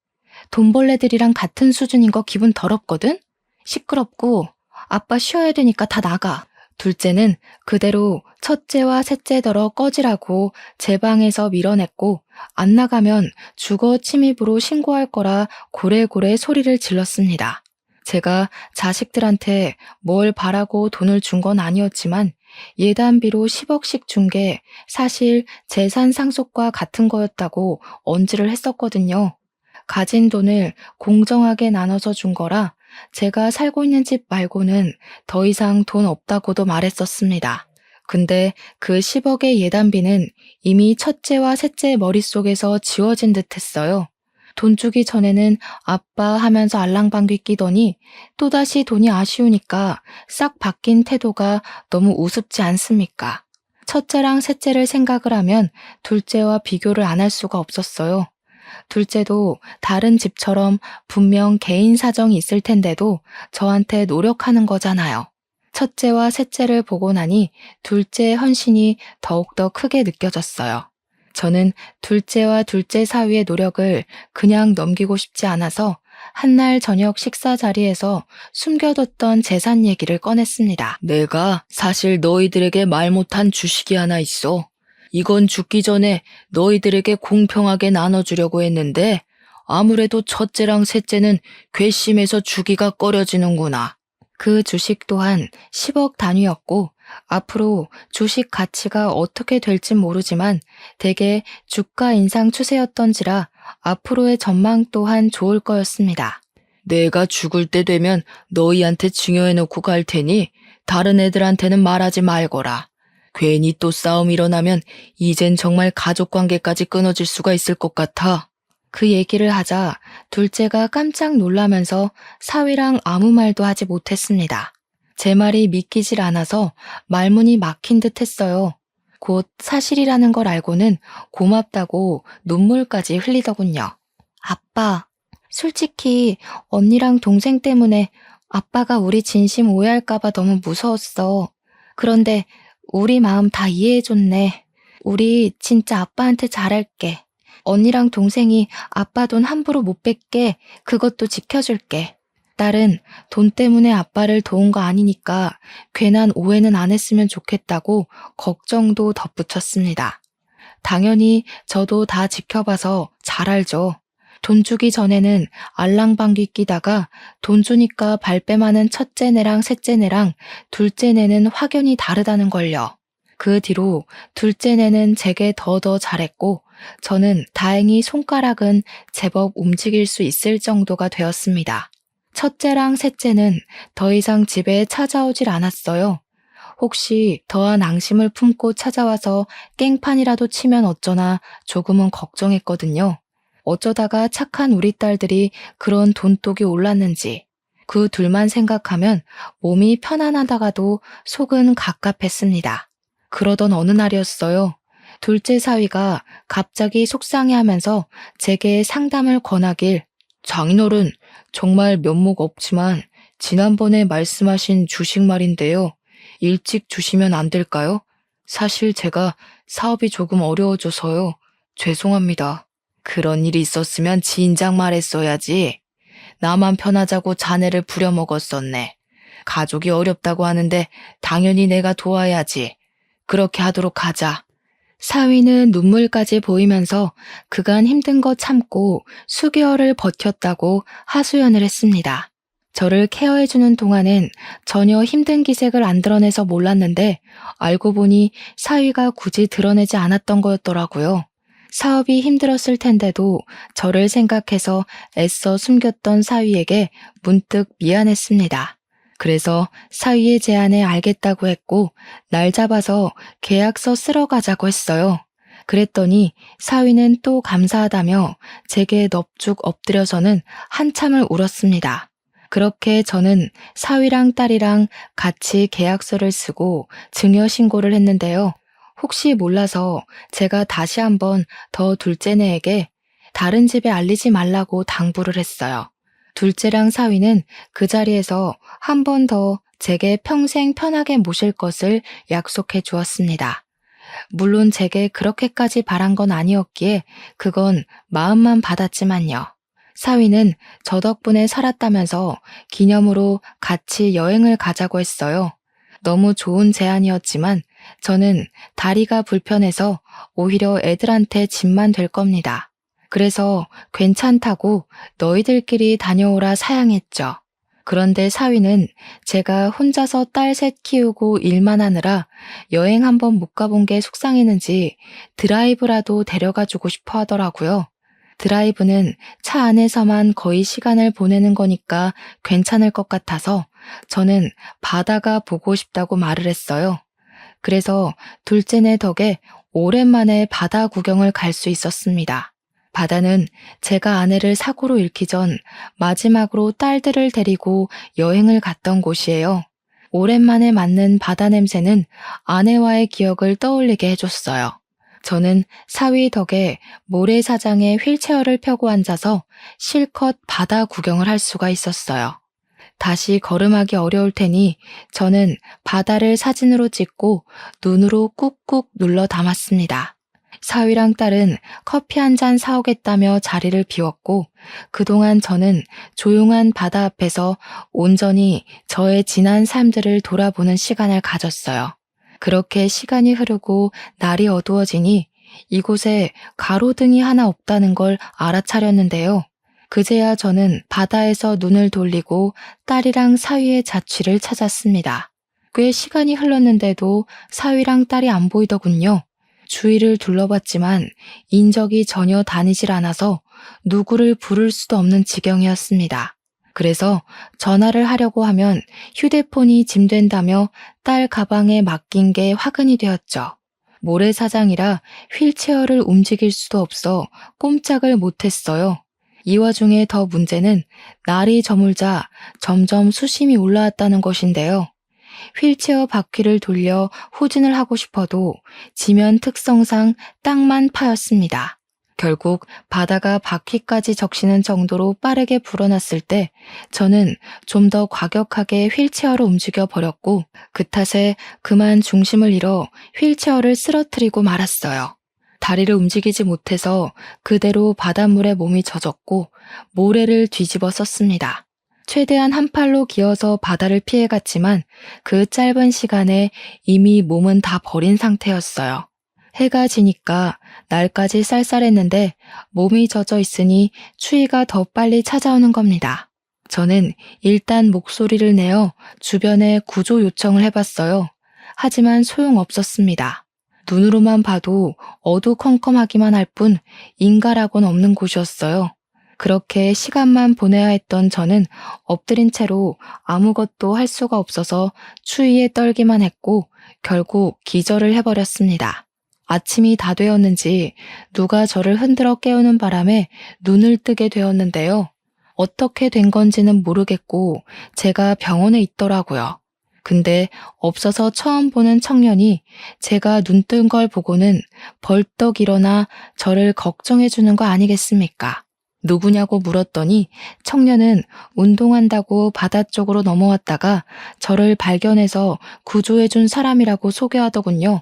돈벌레들이랑 같은 수준인 거 기분 더럽거든? 시끄럽고 아빠 쉬어야 되니까 다 나가. 둘째는 그대로 첫째와 셋째더러 꺼지라고 제 방에서 밀어냈고 안 나가면 주거 침입으로 신고할 거라 고래고래 소리를 질렀습니다. 제가 자식들한테 뭘 바라고 돈을 준 건 아니었지만 예단비로 10억씩 준 게 사실 재산 상속과 같은 거였다고 언지를 했었거든요. 가진 돈을 공정하게 나눠서 준 거라 제가 살고 있는 집 말고는 더 이상 돈 없다고도 말했었습니다. 근데 그 10억의 예단비는 이미 첫째와 셋째 머릿속에서 지워진 듯 했어요. 돈 주기 전에는 아빠 하면서 알랑방귀 끼더니 또다시 돈이 아쉬우니까 싹 바뀐 태도가 너무 우습지 않습니까? 첫째랑 셋째를 생각을 하면 둘째와 비교를 안 할 수가 없었어요. 둘째도 다른 집처럼 분명 개인 사정이 있을 텐데도 저한테 노력하는 거잖아요. 첫째와 셋째를 보고 나니 둘째의 헌신이 더욱더 크게 느껴졌어요. 저는 둘째와 둘째 사위의 노력을 그냥 넘기고 싶지 않아서 한날 저녁 식사 자리에서 숨겨뒀던 재산 얘기를 꺼냈습니다. 내가 사실 너희들에게 말 못한 주식이 하나 있어. 이건 죽기 전에 너희들에게 공평하게 나눠주려고 했는데 아무래도 첫째랑 셋째는 괘씸해서 주기가 꺼려지는구나. 그 주식 또한 10억 단위였고 앞으로 주식 가치가 어떻게 될진 모르지만 대개 주가 인상 추세였던지라 앞으로의 전망 또한 좋을 거였습니다. 내가 죽을 때 되면 너희한테 증여해놓고 갈 테니 다른 애들한테는 말하지 말거라. 괜히 또 싸움 일어나면 이젠 정말 가족관계까지 끊어질 수가 있을 것 같아. 그 얘기를 하자 둘째가 깜짝 놀라면서 사위랑 아무 말도 하지 못했습니다. 제 말이 믿기질 않아서 말문이 막힌 듯 했어요. 곧 사실이라는 걸 알고는 고맙다고 눈물까지 흘리더군요. 아빠, 솔직히 언니랑 동생 때문에 아빠가 우리 진심 오해할까봐 너무 무서웠어. 그런데 우리 마음 다 이해해줬네. 우리 진짜 아빠한테 잘할게. 언니랑 동생이 아빠 돈 함부로 못 뺏게 그것도 지켜줄게. 딸은 돈 때문에 아빠를 도운 거 아니니까 괜한 오해는 안 했으면 좋겠다고 걱정도 덧붙였습니다. 당연히 저도 다 지켜봐서 잘 알죠. 돈 주기 전에는 알랑방귀 끼다가 돈 주니까 발뺌하는 첫째네랑 셋째네랑 둘째네는 확연히 다르다는 걸요. 그 뒤로 둘째네는 제게 더 잘했고 저는 다행히 손가락은 제법 움직일 수 있을 정도가 되었습니다. 첫째랑 셋째는 더 이상 집에 찾아오질 않았어요. 혹시 더한 앙심을 품고 찾아와서 깽판이라도 치면 어쩌나 조금은 걱정했거든요. 어쩌다가 착한 우리 딸들이 그런 돈독이 올랐는지 그 둘만 생각하면 몸이 편안하다가도 속은 갑갑했습니다. 그러던 어느 날이었어요. 둘째 사위가 갑자기 속상해하면서 제게 상담을 권하길 장인어른 정말 면목 없지만 지난번에 말씀하신 주식 말인데요. 일찍 주시면 안 될까요? 사실 제가 사업이 조금 어려워져서요. 죄송합니다. 그런 일이 있었으면 진작 말했어야지. 나만 편하자고 자네를 부려먹었었네. 가족이 어렵다고 하는데 당연히 내가 도와야지. 그렇게 하도록 하자. 사위는 눈물까지 보이면서 그간 힘든 거 참고 수개월을 버텼다고 하소연을 했습니다. 저를 케어해주는 동안엔 전혀 힘든 기색을 안 드러내서 몰랐는데 알고 보니 사위가 굳이 드러내지 않았던 거였더라고요. 사업이 힘들었을 텐데도 저를 생각해서 애써 숨겼던 사위에게 문득 미안했습니다. 그래서 사위의 제안에 알겠다고 했고 날 잡아서 계약서 쓰러 가자고 했어요. 그랬더니 사위는 또 감사하다며 제게 넙죽 엎드려서는 한참을 울었습니다. 그렇게 저는 사위랑 딸이랑 같이 계약서를 쓰고 증여신고를 했는데요. 혹시 몰라서 제가 다시 한번 더 둘째네에게 다른 집에 알리지 말라고 당부를 했어요. 둘째랑 사위는 그 자리에서 한 번 더 제게 평생 편하게 모실 것을 약속해 주었습니다. 물론 제게 그렇게까지 바란 건 아니었기에 그건 마음만 받았지만요. 사위는 저 덕분에 살았다면서 기념으로 같이 여행을 가자고 했어요. 너무 좋은 제안이었지만 저는 다리가 불편해서 오히려 애들한테 짐만 될 겁니다. 그래서 괜찮다고 너희들끼리 다녀오라 사양했죠. 그런데 사위는 제가 혼자서 딸 셋 키우고 일만 하느라 여행 한번 못 가본 게 속상했는지 드라이브라도 데려가 주고 싶어 하더라고요. 드라이브는 차 안에서만 거의 시간을 보내는 거니까 괜찮을 것 같아서 저는 바다가 보고 싶다고 말을 했어요. 그래서 둘째네 덕에 오랜만에 바다 구경을 갈 수 있었습니다. 바다는 제가 아내를 사고로 잃기 전 마지막으로 딸들을 데리고 여행을 갔던 곳이에요. 오랜만에 맡는 바다 냄새는 아내와의 기억을 떠올리게 해줬어요. 저는 사위 덕에 모래사장에 휠체어를 펴고 앉아서 실컷 바다 구경을 할 수가 있었어요. 다시 걸음하기 어려울 테니 저는 바다를 사진으로 찍고 눈으로 꾹꾹 눌러 담았습니다. 사위랑 딸은 커피 한 잔 사오겠다며 자리를 비웠고 그동안 저는 조용한 바다 앞에서 온전히 저의 지난 삶들을 돌아보는 시간을 가졌어요. 그렇게 시간이 흐르고 날이 어두워지니 이곳에 가로등이 하나 없다는 걸 알아차렸는데요. 그제야 저는 바다에서 눈을 돌리고 딸이랑 사위의 자취를 찾았습니다. 꽤 시간이 흘렀는데도 사위랑 딸이 안 보이더군요. 주위를 둘러봤지만 인적이 전혀 다니질 않아서 누구를 부를 수도 없는 지경이었습니다. 그래서 전화를 하려고 하면 휴대폰이 짐된다며 딸 가방에 맡긴 게 화근이 되었죠. 모래사장이라 휠체어를 움직일 수도 없어 꼼짝을 못했어요. 이 와중에 더 문제는 날이 저물자 점점 수심이 올라왔다는 것인데요. 휠체어 바퀴를 돌려 후진을 하고 싶어도 지면 특성상 땅만 파였습니다. 결국 바다가 바퀴까지 적시는 정도로 빠르게 불어났을 때 저는 좀 더 과격하게 휠체어를 움직여 버렸고 그 탓에 그만 중심을 잃어 휠체어를 쓰러뜨리고 말았어요. 다리를 움직이지 못해서 그대로 바닷물에 몸이 젖었고 모래를 뒤집어 썼습니다. 최대한 한 팔로 기어서 바다를 피해갔지만 그 짧은 시간에 이미 몸은 다 버린 상태였어요. 해가 지니까 날까지 쌀쌀했는데 몸이 젖어 있으니 추위가 더 빨리 찾아오는 겁니다. 저는 일단 목소리를 내어 주변에 구조 요청을 해봤어요. 하지만 소용없었습니다. 눈으로만 봐도 어두컴컴하기만 할 뿐 인가라곤 없는 곳이었어요. 그렇게 시간만 보내야 했던 저는 엎드린 채로 아무것도 할 수가 없어서 추위에 떨기만 했고 결국 기절을 해버렸습니다. 아침이 다 되었는지 누가 저를 흔들어 깨우는 바람에 눈을 뜨게 되었는데요. 어떻게 된 건지는 모르겠고 제가 병원에 있더라고요. 근데 없어서 처음 보는 청년이 제가 눈 뜬 걸 보고는 벌떡 일어나 저를 걱정해 주는 거 아니겠습니까? 누구냐고 물었더니 청년은 운동한다고 바다 쪽으로 넘어왔다가 저를 발견해서 구조해 준 사람이라고 소개하더군요.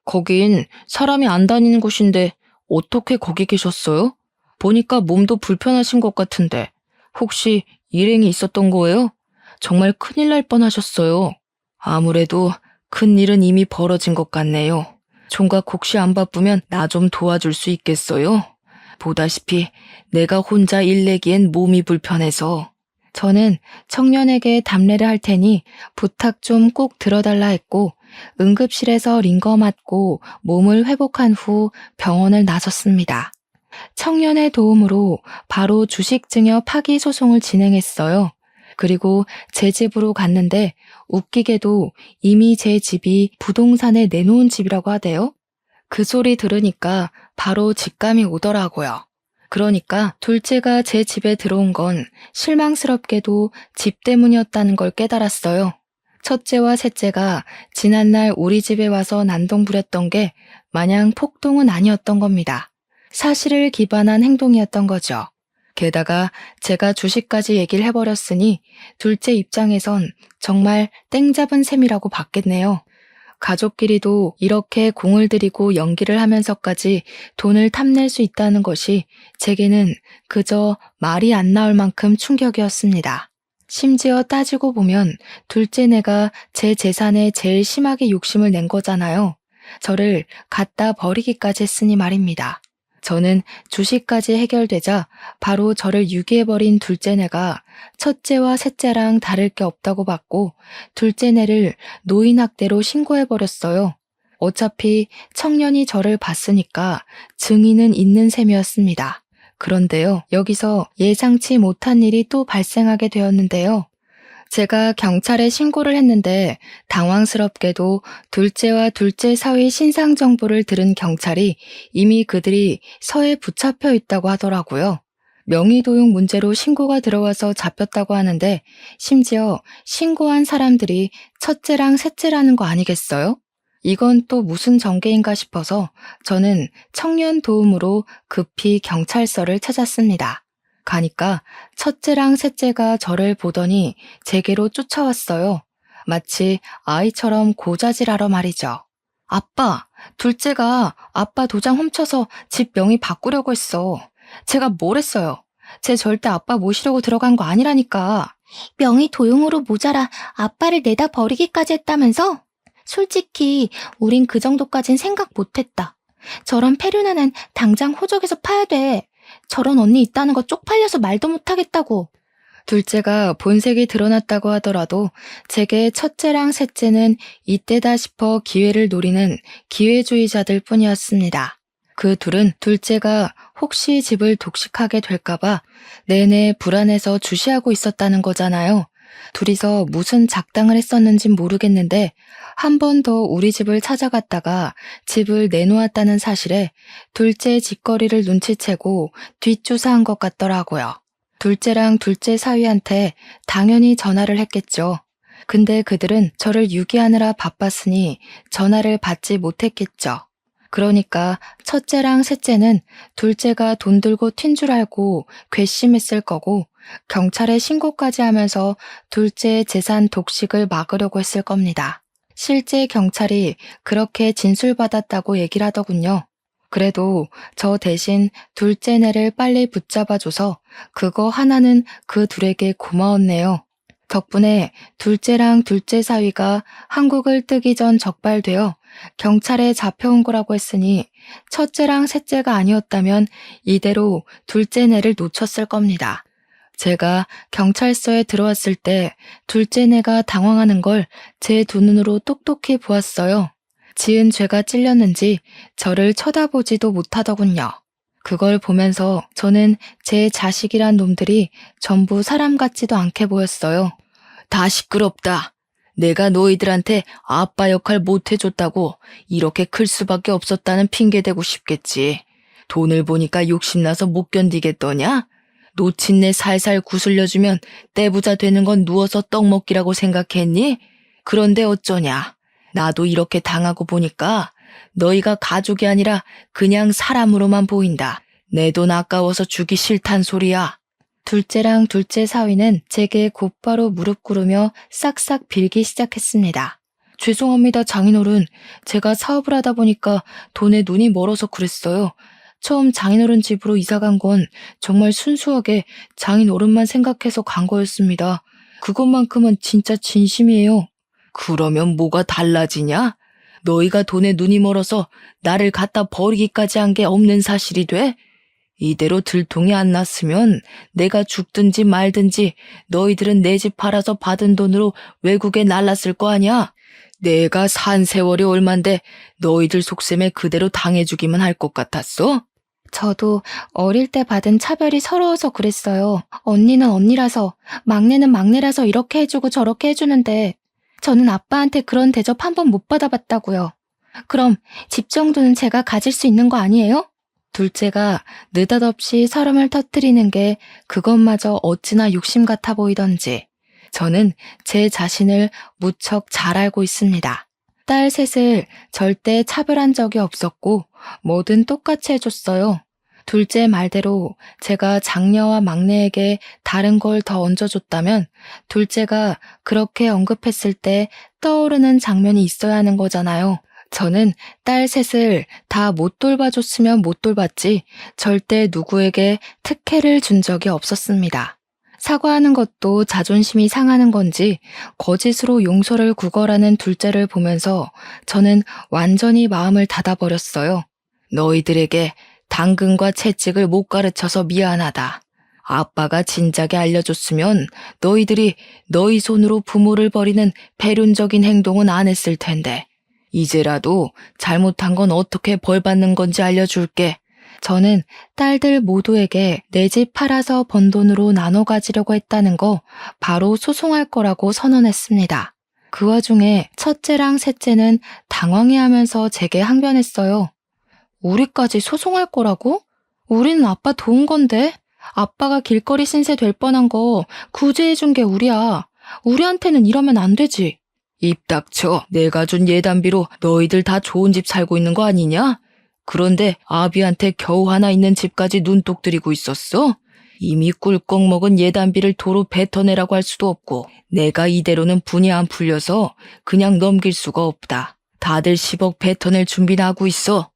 거긴 사람이 안 다니는 곳인데 어떻게 거기 계셨어요? 보니까 몸도 불편하신 것 같은데 혹시 일행이 있었던 거예요? 정말 큰일 날 뻔하셨어요. 아무래도 큰일은 이미 벌어진 것 같네요. 총각 혹시 안 바쁘면 나 좀 도와줄 수 있겠어요? 보다시피 내가 혼자 일 내기엔 몸이 불편해서. 저는 청년에게 답례를 할 테니 부탁 좀 꼭 들어달라 했고 응급실에서 링거 맞고 몸을 회복한 후 병원을 나섰습니다. 청년의 도움으로 바로 주식증여 파기 소송을 진행했어요. 그리고 제 집으로 갔는데 웃기게도 이미 제 집이 부동산에 내놓은 집이라고 하대요. 그 소리 들으니까 바로 직감이 오더라고요. 그러니까 둘째가 제 집에 들어온 건 실망스럽게도 집 때문이었다는 걸 깨달았어요. 첫째와 셋째가 지난날 우리 집에 와서 난동 부렸던 게 마냥 폭동은 아니었던 겁니다. 사실을 기반한 행동이었던 거죠. 게다가 제가 주식까지 얘기를 해버렸으니 둘째 입장에선 정말 땡 잡은 셈이라고 봤겠네요. 가족끼리도 이렇게 공을 들이고 연기를 하면서까지 돈을 탐낼 수 있다는 것이 제게는 그저 말이 안 나올 만큼 충격이었습니다. 심지어 따지고 보면 둘째네가 제 재산에 제일 심하게 욕심을 낸 거잖아요. 저를 갖다 버리기까지 했으니 말입니다. 저는 주식까지 해결되자 바로 저를 유기해버린 둘째네가 첫째와 셋째랑 다를 게 없다고 봤고 둘째네를 노인학대로 신고해버렸어요. 어차피 청년이 저를 봤으니까 증인은 있는 셈이었습니다. 그런데요, 여기서 예상치 못한 일이 또 발생하게 되었는데요. 제가 경찰에 신고를 했는데 당황스럽게도 둘째와 둘째 사위 신상 정보를 들은 경찰이 이미 그들이 서에 붙잡혀 있다고 하더라고요. 명의도용 문제로 신고가 들어와서 잡혔다고 하는데 심지어 신고한 사람들이 첫째랑 셋째라는 거 아니겠어요? 이건 또 무슨 전개인가 싶어서 저는 청년 도움으로 급히 경찰서를 찾았습니다. 가니까 첫째랑 셋째가 저를 보더니 제게로 쫓아왔어요. 마치 아이처럼 고자질하러 말이죠. 아빠, 둘째가 아빠 도장 훔쳐서 집 명의 바꾸려고 했어. 제가 뭘 했어요? 쟤 절대 아빠 모시려고 들어간 거 아니라니까. 명의 도용으로 모자라 아빠를 내다 버리기까지 했다면서? 솔직히 우린 그 정도까진 생각 못했다. 저런 페류나는 당장 호적에서 파야 돼. 저런 언니 있다는 거 쪽팔려서 말도 못하겠다고. 둘째가 본색이 드러났다고 하더라도 제게 첫째랑 셋째는 이때다 싶어 기회를 노리는 기회주의자들 뿐이었습니다. 그 둘은 둘째가 혹시 집을 독식하게 될까봐 내내 불안해서 주시하고 있었다는 거잖아요. 둘이서 무슨 작당을 했었는진 모르겠는데 한 번 더 우리 집을 찾아갔다가 집을 내놓았다는 사실에 둘째 짓거리를 눈치채고 뒷조사한 것 같더라고요. 둘째랑 둘째 사위한테 당연히 전화를 했겠죠. 근데 그들은 저를 유기하느라 바빴으니 전화를 받지 못했겠죠. 그러니까 첫째랑 셋째는 둘째가 돈 들고 튄 줄 알고 괘씸했을 거고 경찰에 신고까지 하면서 둘째의 재산 독식을 막으려고 했을 겁니다. 실제 경찰이 그렇게 진술받았다고 얘기를 하더군요. 그래도 저 대신 둘째네를 빨리 붙잡아줘서 그거 하나는 그 둘에게 고마웠네요. 덕분에 둘째랑 둘째 사위가 한국을 뜨기 전 적발되어 경찰에 잡혀온 거라고 했으니 첫째랑 셋째가 아니었다면 이대로 둘째네를 놓쳤을 겁니다. 제가 경찰서에 들어왔을 때 둘째네가 당황하는 걸 제 두 눈으로 똑똑히 보았어요. 지은 죄가 찔렸는지 저를 쳐다보지도 못하더군요. 그걸 보면서 저는 제 자식이란 놈들이 전부 사람 같지도 않게 보였어요. 다 시끄럽다. 내가 너희들한테 아빠 역할 못 해줬다고 이렇게 클 수밖에 없었다는 핑계 대고 싶겠지. 돈을 보니까 욕심나서 못 견디겠더냐? 놓친 내 살살 구슬려주면 떼부자 되는 건 누워서 떡 먹기라고 생각했니? 그런데 어쩌냐. 나도 이렇게 당하고 보니까 너희가 가족이 아니라 그냥 사람으로만 보인다. 내 돈 아까워서 주기 싫단 소리야. 둘째랑 둘째 사위는 제게 곧바로 무릎 꿇으며 싹싹 빌기 시작했습니다. 죄송합니다, 장인어른. 제가 사업을 하다 보니까 돈에 눈이 멀어서 그랬어요. 처음 장인어른 집으로 이사간 건 정말 순수하게 장인어른만 생각해서 간 거였습니다. 그것만큼은 진짜 진심이에요. 그러면 뭐가 달라지냐? 너희가 돈에 눈이 멀어서 나를 갖다 버리기까지 한 게 없는 사실이 돼? 이대로 들통이 안 났으면 내가 죽든지 말든지 너희들은 내 집 팔아서 받은 돈으로 외국에 날랐을 거 아니야? 내가 산 세월이 얼만데 너희들 속셈에 그대로 당해주기만 할 것 같았어? 저도 어릴 때 받은 차별이 서러워서 그랬어요. 언니는 언니라서, 막내는 막내라서 이렇게 해주고 저렇게 해주는데 저는 아빠한테 그런 대접 한 번 못 받아봤다고요. 그럼 집 정도는 제가 가질 수 있는 거 아니에요? 둘째가 느닷없이 설움을 터뜨리는 게 그것마저 어찌나 욕심 같아 보이던지 저는 제 자신을 무척 잘 알고 있습니다. 딸 셋을 절대 차별한 적이 없었고 뭐든 똑같이 해줬어요. 둘째 말대로 제가 장녀와 막내에게 다른 걸 더 얹어줬다면 둘째가 그렇게 언급했을 때 떠오르는 장면이 있어야 하는 거잖아요. 저는 딸 셋을 다 못 돌봐줬으면 못 돌봤지 절대 누구에게 특혜를 준 적이 없었습니다. 사과하는 것도 자존심이 상하는 건지 거짓으로 용서를 구걸하는 둘째를 보면서 저는 완전히 마음을 닫아버렸어요. 너희들에게 당근과 채찍을 못 가르쳐서 미안하다. 아빠가 진작에 알려줬으면 너희들이 너희 손으로 부모를 버리는 배륜적인 행동은 안 했을 텐데 이제라도 잘못한 건 어떻게 벌받는 건지 알려줄게. 저는 딸들 모두에게 내 집 팔아서 번 돈으로 나눠 가지려고 했다는 거 바로 소송할 거라고 선언했습니다. 그 와중에 첫째랑 셋째는 당황해하면서 제게 항변했어요. 우리까지 소송할 거라고? 우리는 아빠 도운 건데? 아빠가 길거리 신세 될 뻔한 거 구제해준 게 우리야. 우리한테는 이러면 안 되지. 입 닥쳐. 내가 준 예단비로 너희들 다 좋은 집 살고 있는 거 아니냐? 그런데 아비한테 겨우 하나 있는 집까지 눈독 들이고 있었어? 이미 꿀꺽 먹은 예단비를 도로 뱉어내라고 할 수도 없고 내가 이대로는 분이 안 풀려서 그냥 넘길 수가 없다. 다들 10억 뱉어낼 준비나 하고 있어.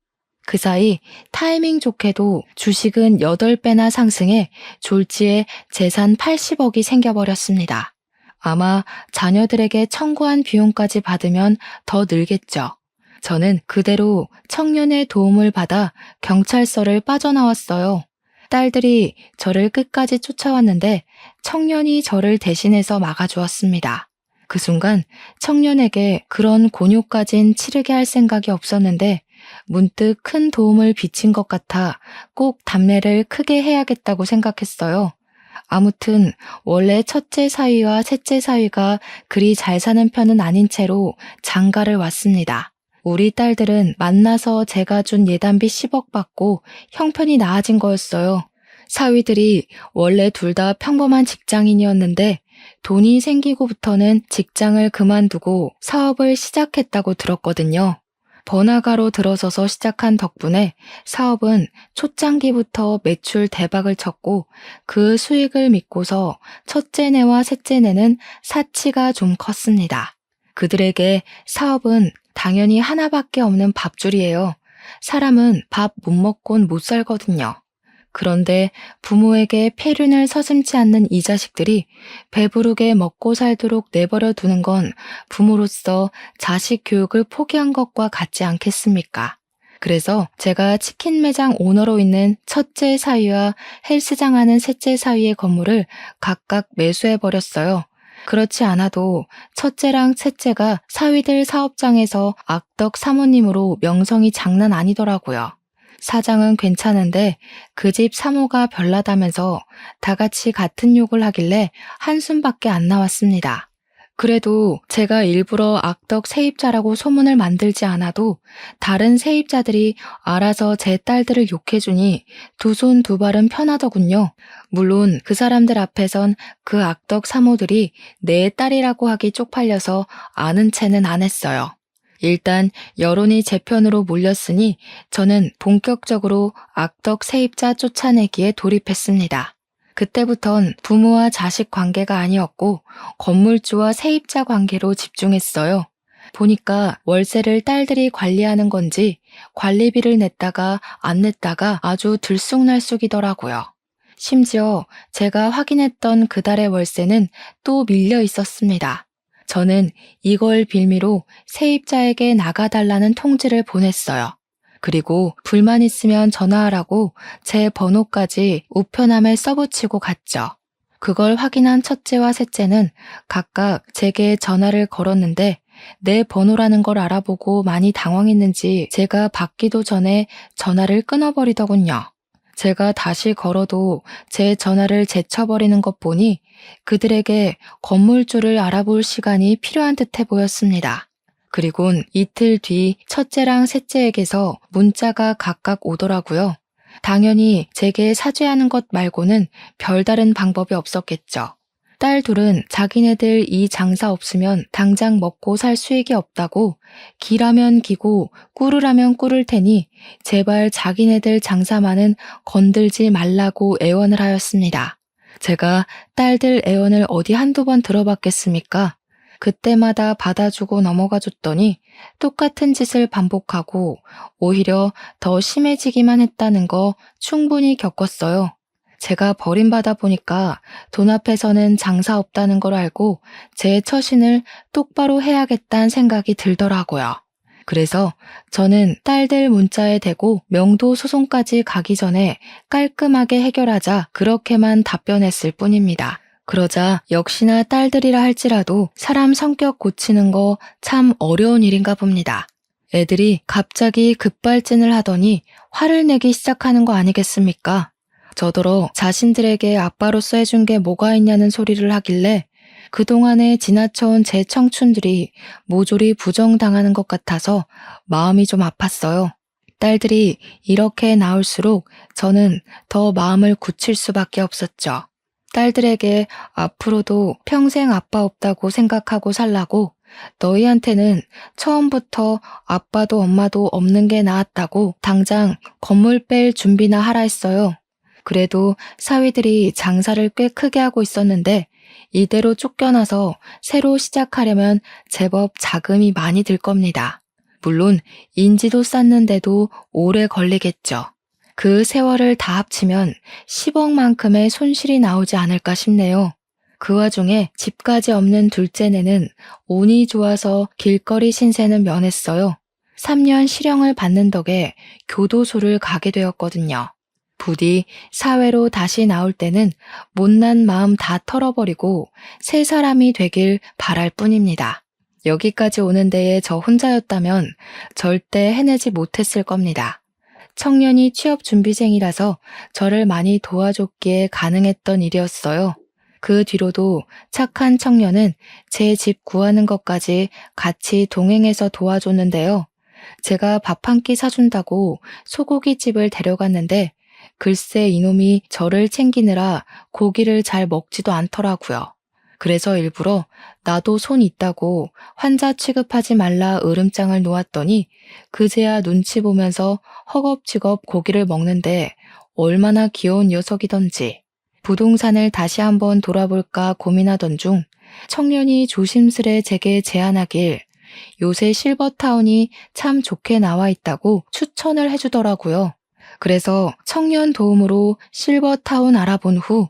그 사이 타이밍 좋게도 주식은 8배나 상승해 졸지에 재산 80억이 생겨버렸습니다. 아마 자녀들에게 청구한 비용까지 받으면 더 늘겠죠. 저는 그대로 청년의 도움을 받아 경찰서를 빠져나왔어요. 딸들이 저를 끝까지 쫓아왔는데 청년이 저를 대신해서 막아주었습니다. 그 순간 청년에게 그런 곤욕까진 치르게 할 생각이 없었는데 문득 큰 도움을 비친 것 같아 꼭 답례를 크게 해야겠다고 생각했어요. 아무튼 원래 첫째 사위와 셋째 사위가 그리 잘 사는 편은 아닌 채로 장가를 왔습니다. 우리 딸들은 만나서 제가 준 예단비 10억 받고 형편이 나아진 거였어요. 사위들이 원래 둘 다 평범한 직장인이었는데 돈이 생기고부터는 직장을 그만두고 사업을 시작했다고 들었거든요. 번화가로 들어서서 시작한 덕분에 사업은 초창기부터 매출 대박을 쳤고 그 수익을 믿고서 첫째네와 셋째네는 사치가 좀 컸습니다. 그들에게 사업은 당연히 하나밖에 없는 밥줄이에요. 사람은 밥 못 먹곤 못 살거든요. 그런데 부모에게 폐륜을 서슴지 않는 이 자식들이 배부르게 먹고 살도록 내버려 두는 건 부모로서 자식 교육을 포기한 것과 같지 않겠습니까? 그래서 제가 치킨 매장 오너로 있는 첫째 사위와 헬스장 하는 셋째 사위의 건물을 각각 매수해버렸어요. 그렇지 않아도 첫째랑 셋째가 사위들 사업장에서 악덕 사모님으로 명성이 장난 아니더라고요. 사장은 괜찮은데 그 집 사모가 별나다면서 다 같이 같은 욕을 하길래 한숨밖에 안 나왔습니다. 그래도 제가 일부러 악덕 세입자라고 소문을 만들지 않아도 다른 세입자들이 알아서 제 딸들을 욕해주니 두 손 두 발은 편하더군요. 물론 그 사람들 앞에선 그 악덕 사모들이 내 딸이라고 하기 쪽팔려서 아는 체는 안 했어요. 일단 여론이 제 편으로 몰렸으니 저는 본격적으로 악덕 세입자 쫓아내기에 돌입했습니다. 그때부턴 부모와 자식 관계가 아니었고 건물주와 세입자 관계로 집중했어요. 보니까 월세를 딸들이 관리하는 건지 관리비를 냈다가 안 냈다가 아주 들쑥날쑥이더라고요. 심지어 제가 확인했던 그달의 월세는 또 밀려 있었습니다. 저는 이걸 빌미로 세입자에게 나가달라는 통지를 보냈어요. 그리고 불만 있으면 전화하라고 제 번호까지 우편함에 써붙이고 갔죠. 그걸 확인한 첫째와 셋째는 각각 제게 전화를 걸었는데 내 번호라는 걸 알아보고 많이 당황했는지 제가 받기도 전에 전화를 끊어버리더군요. 제가 다시 걸어도 제 전화를 제쳐버리는 것 보니 그들에게 건물주를 알아볼 시간이 필요한 듯해 보였습니다. 그리곤 이틀 뒤 첫째랑 셋째에게서 문자가 각각 오더라고요. 당연히 제게 사죄하는 것 말고는 별다른 방법이 없었겠죠. 딸 둘은 자기네들 이 장사 없으면 당장 먹고 살 수익이 없다고 기라면 기고 꿀으라면 꿀을 테니 제발 자기네들 장사만은 건들지 말라고 애원을 하였습니다. 제가 딸들 애원을 어디 한두 번 들어봤겠습니까? 그때마다 받아주고 넘어가 줬더니 똑같은 짓을 반복하고 오히려 더 심해지기만 했다는 거 충분히 겪었어요. 제가 버림받아 보니까 돈 앞에서는 장사 없다는 걸 알고 제 처신을 똑바로 해야겠다는 생각이 들더라고요. 그래서 저는 딸들 문자에 대고 명도 소송까지 가기 전에 깔끔하게 해결하자 그렇게만 답변했을 뿐입니다. 그러자 역시나 딸들이라 할지라도 사람 성격 고치는 거 참 어려운 일인가 봅니다. 애들이 갑자기 급발진을 하더니 화를 내기 시작하는 거 아니겠습니까? 저더러 자신들에게 아빠로서 해준 게 뭐가 있냐는 소리를 하길래 그동안에 지나쳐온 제 청춘들이 모조리 부정당하는 것 같아서 마음이 좀 아팠어요. 딸들이 이렇게 나올수록 저는 더 마음을 굳힐 수밖에 없었죠. 딸들에게 앞으로도 평생 아빠 없다고 생각하고 살라고 너희한테는 처음부터 아빠도 엄마도 없는 게 나았다고 당장 건물 뺄 준비나 하라 했어요. 그래도 사위들이 장사를 꽤 크게 하고 있었는데 이대로 쫓겨나서 새로 시작하려면 제법 자금이 많이 들 겁니다. 물론 인지도 쌓는데도 오래 걸리겠죠. 그 세월을 다 합치면 10억만큼의 손실이 나오지 않을까 싶네요. 그 와중에 집까지 없는 둘째네는 운이 좋아서 길거리 신세는 면했어요. 3년 실형을 받는 덕에 교도소를 가게 되었거든요. 부디 사회로 다시 나올 때는 못난 마음 다 털어버리고 새 사람이 되길 바랄 뿐입니다. 여기까지 오는 데에 저 혼자였다면 절대 해내지 못했을 겁니다. 청년이 취업 준비생이라서 저를 많이 도와줬기에 가능했던 일이었어요. 그 뒤로도 착한 청년은 제 집 구하는 것까지 같이 동행해서 도와줬는데요. 제가 밥 한 끼 사준다고 소고기집을 데려갔는데 글쎄 이놈이 저를 챙기느라 고기를 잘 먹지도 않더라고요. 그래서 일부러 나도 손 있다고 환자 취급하지 말라 으름장을 놓았더니 그제야 눈치 보면서 허겁지겁 고기를 먹는데 얼마나 귀여운 녀석이던지. 부동산을 다시 한번 돌아볼까 고민하던 중 청년이 조심스레 제게 제안하길 요새 실버타운이 참 좋게 나와 있다고 추천을 해주더라고요. 그래서 청년 도움으로 실버타운 알아본 후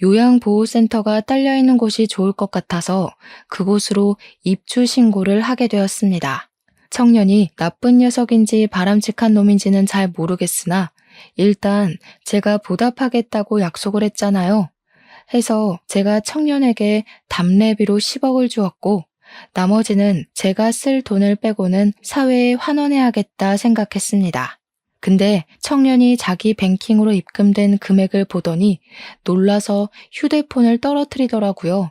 요양보호센터가 딸려있는 곳이 좋을 것 같아서 그곳으로 입주 신고를 하게 되었습니다. 청년이 나쁜 녀석인지 바람직한 놈인지는 잘 모르겠으나 일단 제가 보답하겠다고 약속을 했잖아요. 해서 제가 청년에게 답례비로 10억을 주었고 나머지는 제가 쓸 돈을 빼고는 사회에 환원해야겠다 생각했습니다. 근데 청년이 자기 뱅킹으로 입금된 금액을 보더니 놀라서 휴대폰을 떨어뜨리더라고요.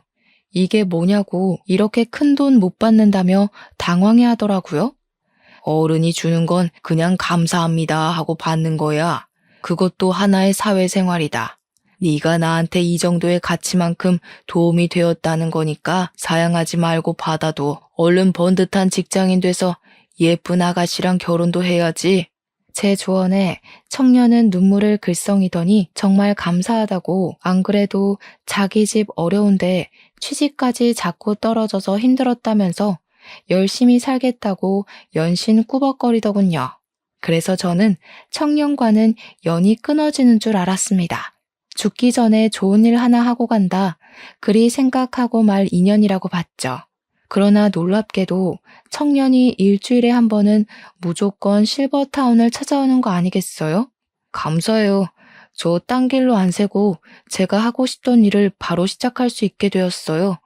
이게 뭐냐고 이렇게 큰 돈 못 받는다며 당황해 하더라고요. 어른이 주는 건 그냥 감사합니다 하고 받는 거야. 그것도 하나의 사회생활이다. 네가 나한테 이 정도의 가치만큼 도움이 되었다는 거니까 사양하지 말고 받아도 얼른 번듯한 직장인 돼서 예쁜 아가씨랑 결혼도 해야지. 제 조언에 청년은 눈물을 글썽이더니 정말 감사하다고 안 그래도 자기 집 어려운데 취직까지 자꾸 떨어져서 힘들었다면서 열심히 살겠다고 연신 꾸벅거리더군요. 그래서 저는 청년과는 연이 끊어지는 줄 알았습니다. 죽기 전에 좋은 일 하나 하고 간다. 그리 생각하고 말 인연이라고 봤죠. 그러나 놀랍게도 청년이 일주일에 한 번은 무조건 실버타운을 찾아오는 거 아니겠어요? 감사해요. 저 딴 길로 안 새고 제가 하고 싶던 일을 바로 시작할 수 있게 되었어요.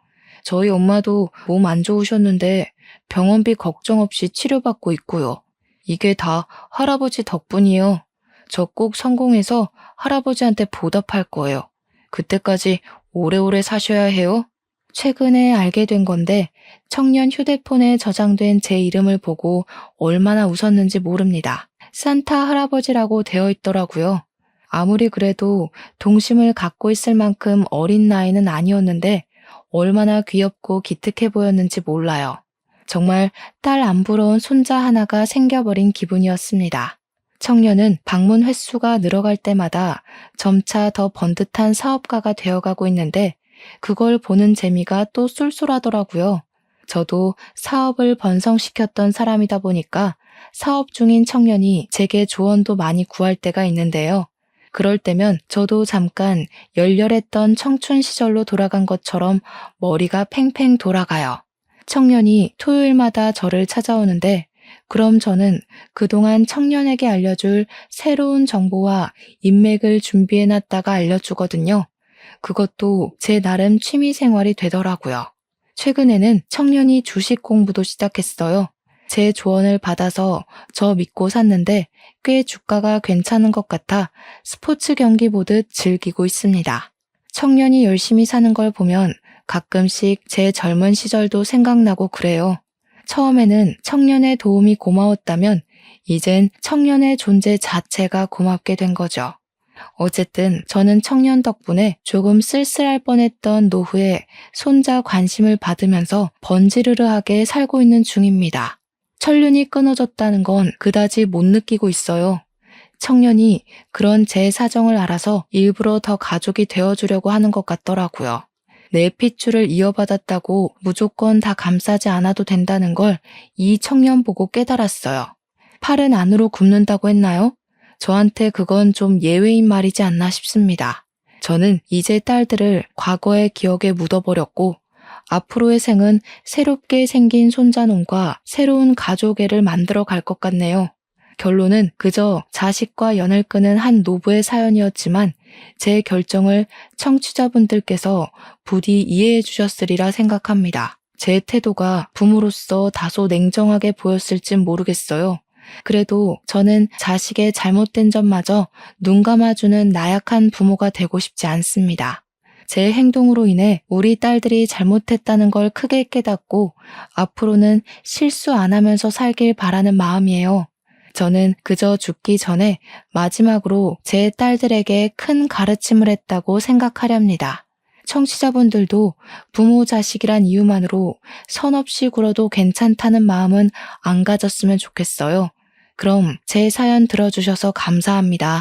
저희 엄마도 몸 안 좋으셨는데 병원비 걱정 없이 치료받고 있고요. 이게 다 할아버지 덕분이에요. 저 꼭 성공해서 할아버지한테 보답할 거예요. 그때까지 오래오래 사셔야 해요. 최근에 알게 된 건데 청년 휴대폰에 저장된 제 이름을 보고 얼마나 웃었는지 모릅니다. 산타 할아버지라고 되어 있더라고요. 아무리 그래도 동심을 갖고 있을 만큼 어린 나이는 아니었는데 얼마나 귀엽고 기특해 보였는지 몰라요. 정말 딸 안 부러운 손자 하나가 생겨버린 기분이었습니다. 청년은 방문 횟수가 늘어갈 때마다 점차 더 번듯한 사업가가 되어가고 있는데 그걸 보는 재미가 또 쏠쏠하더라고요. 저도 사업을 번성시켰던 사람이다 보니까 사업 중인 청년이 제게 조언도 많이 구할 때가 있는데요. 그럴 때면 저도 잠깐 열렬했던 청춘 시절로 돌아간 것처럼 머리가 팽팽 돌아가요. 청년이 토요일마다 저를 찾아오는데 그럼 저는 그동안 청년에게 알려줄 새로운 정보와 인맥을 준비해놨다가 알려주거든요. 그것도 제 나름 취미 생활이 되더라고요. 최근에는 청년이 주식 공부도 시작했어요. 제 조언을 받아서 저 믿고 샀는데 꽤 주가가 괜찮은 것 같아 스포츠 경기 보듯 즐기고 있습니다. 청년이 열심히 사는 걸 보면 가끔씩 제 젊은 시절도 생각나고 그래요. 처음에는 청년의 도움이 고마웠다면 이젠 청년의 존재 자체가 고맙게 된 거죠. 어쨌든 저는 청년 덕분에 조금 쓸쓸할 뻔했던 노후에 손자 관심을 받으면서 번지르르하게 살고 있는 중입니다. 천륜이 끊어졌다는 건 그다지 못 느끼고 있어요. 청년이 그런 제 사정을 알아서 일부러 더 가족이 되어주려고 하는 것 같더라고요. 내 핏줄을 이어받았다고 무조건 다 감싸지 않아도 된다는 걸 이 청년 보고 깨달았어요. 팔은 안으로 굽는다고 했나요? 저한테 그건 좀 예외인 말이지 않나 싶습니다. 저는 이제 딸들을 과거의 기억에 묻어버렸고 앞으로의 생은 새롭게 생긴 손자놈과 새로운 가족애를 만들어 갈 것 같네요. 결론은 그저 자식과 연을 끄는 한 노부의 사연이었지만 제 결정을 청취자분들께서 부디 이해해 주셨으리라 생각합니다. 제 태도가 부모로서 다소 냉정하게 보였을진 모르겠어요. 그래도 저는 자식의 잘못된 점마저 눈 감아주는 나약한 부모가 되고 싶지 않습니다. 제 행동으로 인해 우리 딸들이 잘못했다는 걸 크게 깨닫고 앞으로는 실수 안 하면서 살길 바라는 마음이에요. 저는 그저 죽기 전에 마지막으로 제 딸들에게 큰 가르침을 했다고 생각하렵니다. 청취자분들도 부모 자식이란 이유만으로 선 없이 굴어도 괜찮다는 마음은 안 가졌으면 좋겠어요. 그럼 제 사연 들어주셔서 감사합니다.